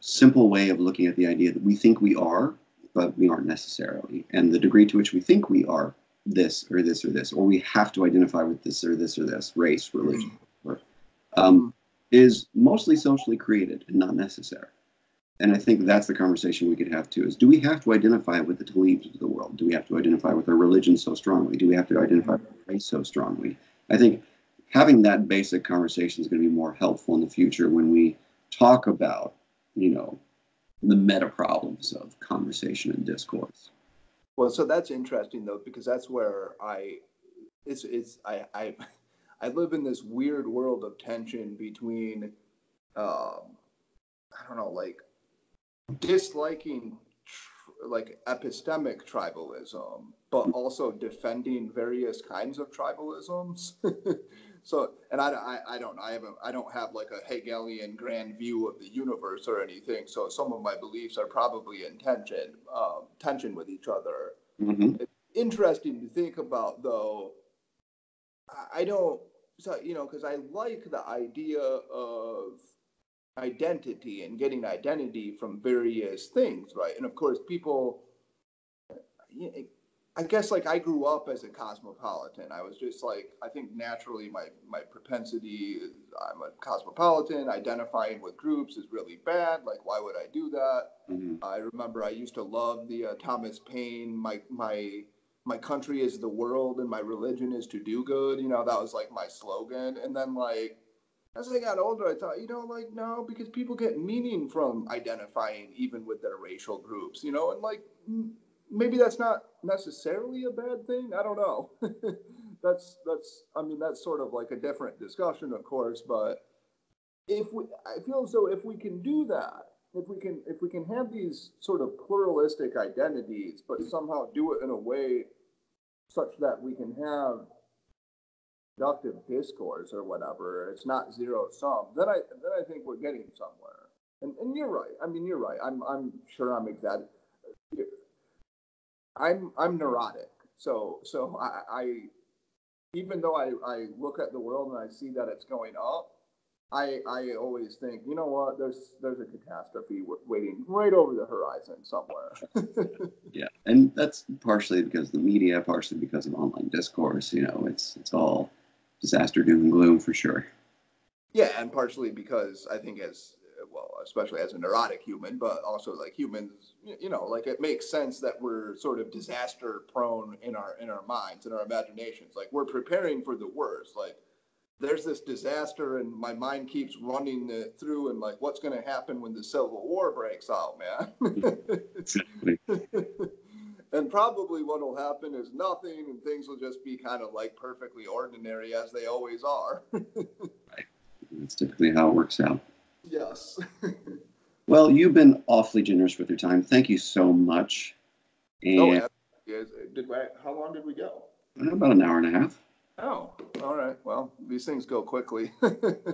simple way of looking at the idea that we think we are, but we aren't necessarily. And the degree to which we think we are this or this or this, or we have to identify with this or this or this, race, religion, is mostly socially created and not necessary. And I think that's the conversation we could have too, is do we have to identify with the Talibs of the world? Do we have to identify with our religion so strongly? Do we have to identify with race so strongly? I think having that basic conversation is going to be more helpful in the future when we talk about, the meta problems of conversation and discourse. Well, so that's interesting though, because that's where I live in this weird world of tension between, I don't know, like disliking like epistemic tribalism, but also defending various kinds of tribalisms. So, and I don't know, I don't have like a Hegelian grand view of the universe or anything. So some of my beliefs are probably in tension with each other. It's interesting to think about, though. I don't, so, because I like the idea of identity and getting identity from various things, right? And of course, people, I guess, like, I grew up as a cosmopolitan. I was just like, I think naturally my propensity is I'm a cosmopolitan. Identifying with groups is really bad. Like, why would I do that? I remember I used to love the Thomas Paine, my country is the world and my religion is to do good. That was like my slogan. And then, like, as I got older, I thought, like, no, because people get meaning from identifying even with their racial groups, and like, maybe that's not necessarily a bad thing. I don't know. that's sort of like a different discussion, of course, but I feel as though if we can do that, if we can have these sort of pluralistic identities, but somehow do it in a way such that we can have productive discourse or whatever, it's not zero sum, then I think we're getting somewhere. And you're right. You're right. I'm sure I'm exaggerating. I'm neurotic. So I even though I look at the world and I see that it's going up, I always think, you know what, there's a catastrophe waiting right over the horizon somewhere. Yeah, and that's partially because of the media, partially because of online discourse. It's all disaster, doom and gloom for sure. Yeah, and partially because I think especially as a neurotic human, but also like humans, like it makes sense that we're sort of disaster prone in our minds, in our imaginations. Like, we're preparing for the worst. Like, there's this disaster and my mind keeps running it through and like, what's going to happen when the Civil War breaks out, man? Exactly. And probably what will happen is nothing and things will just be kind of like perfectly ordinary as they always are. Right. That's typically how it works out. Yes. Well, you've been awfully generous with your time. Thank you so much. Oh, And yes. How long did we go? about an hour and a half. Oh, all right. Well, these things go quickly.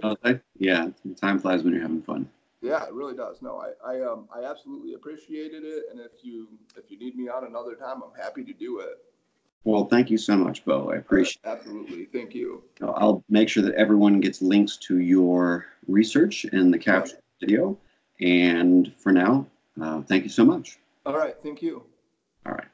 Okay. Yeah, time flies when you're having fun. Yeah, it really does. No, I absolutely appreciated it, and if you need me on another time, I'm happy to do it. Well, thank you so much, Bo. I appreciate it. Absolutely. Thank you. I'll make sure that everyone gets links to your research in the Yeah. caption video. And for now, thank you so much. All right. Thank you. All right.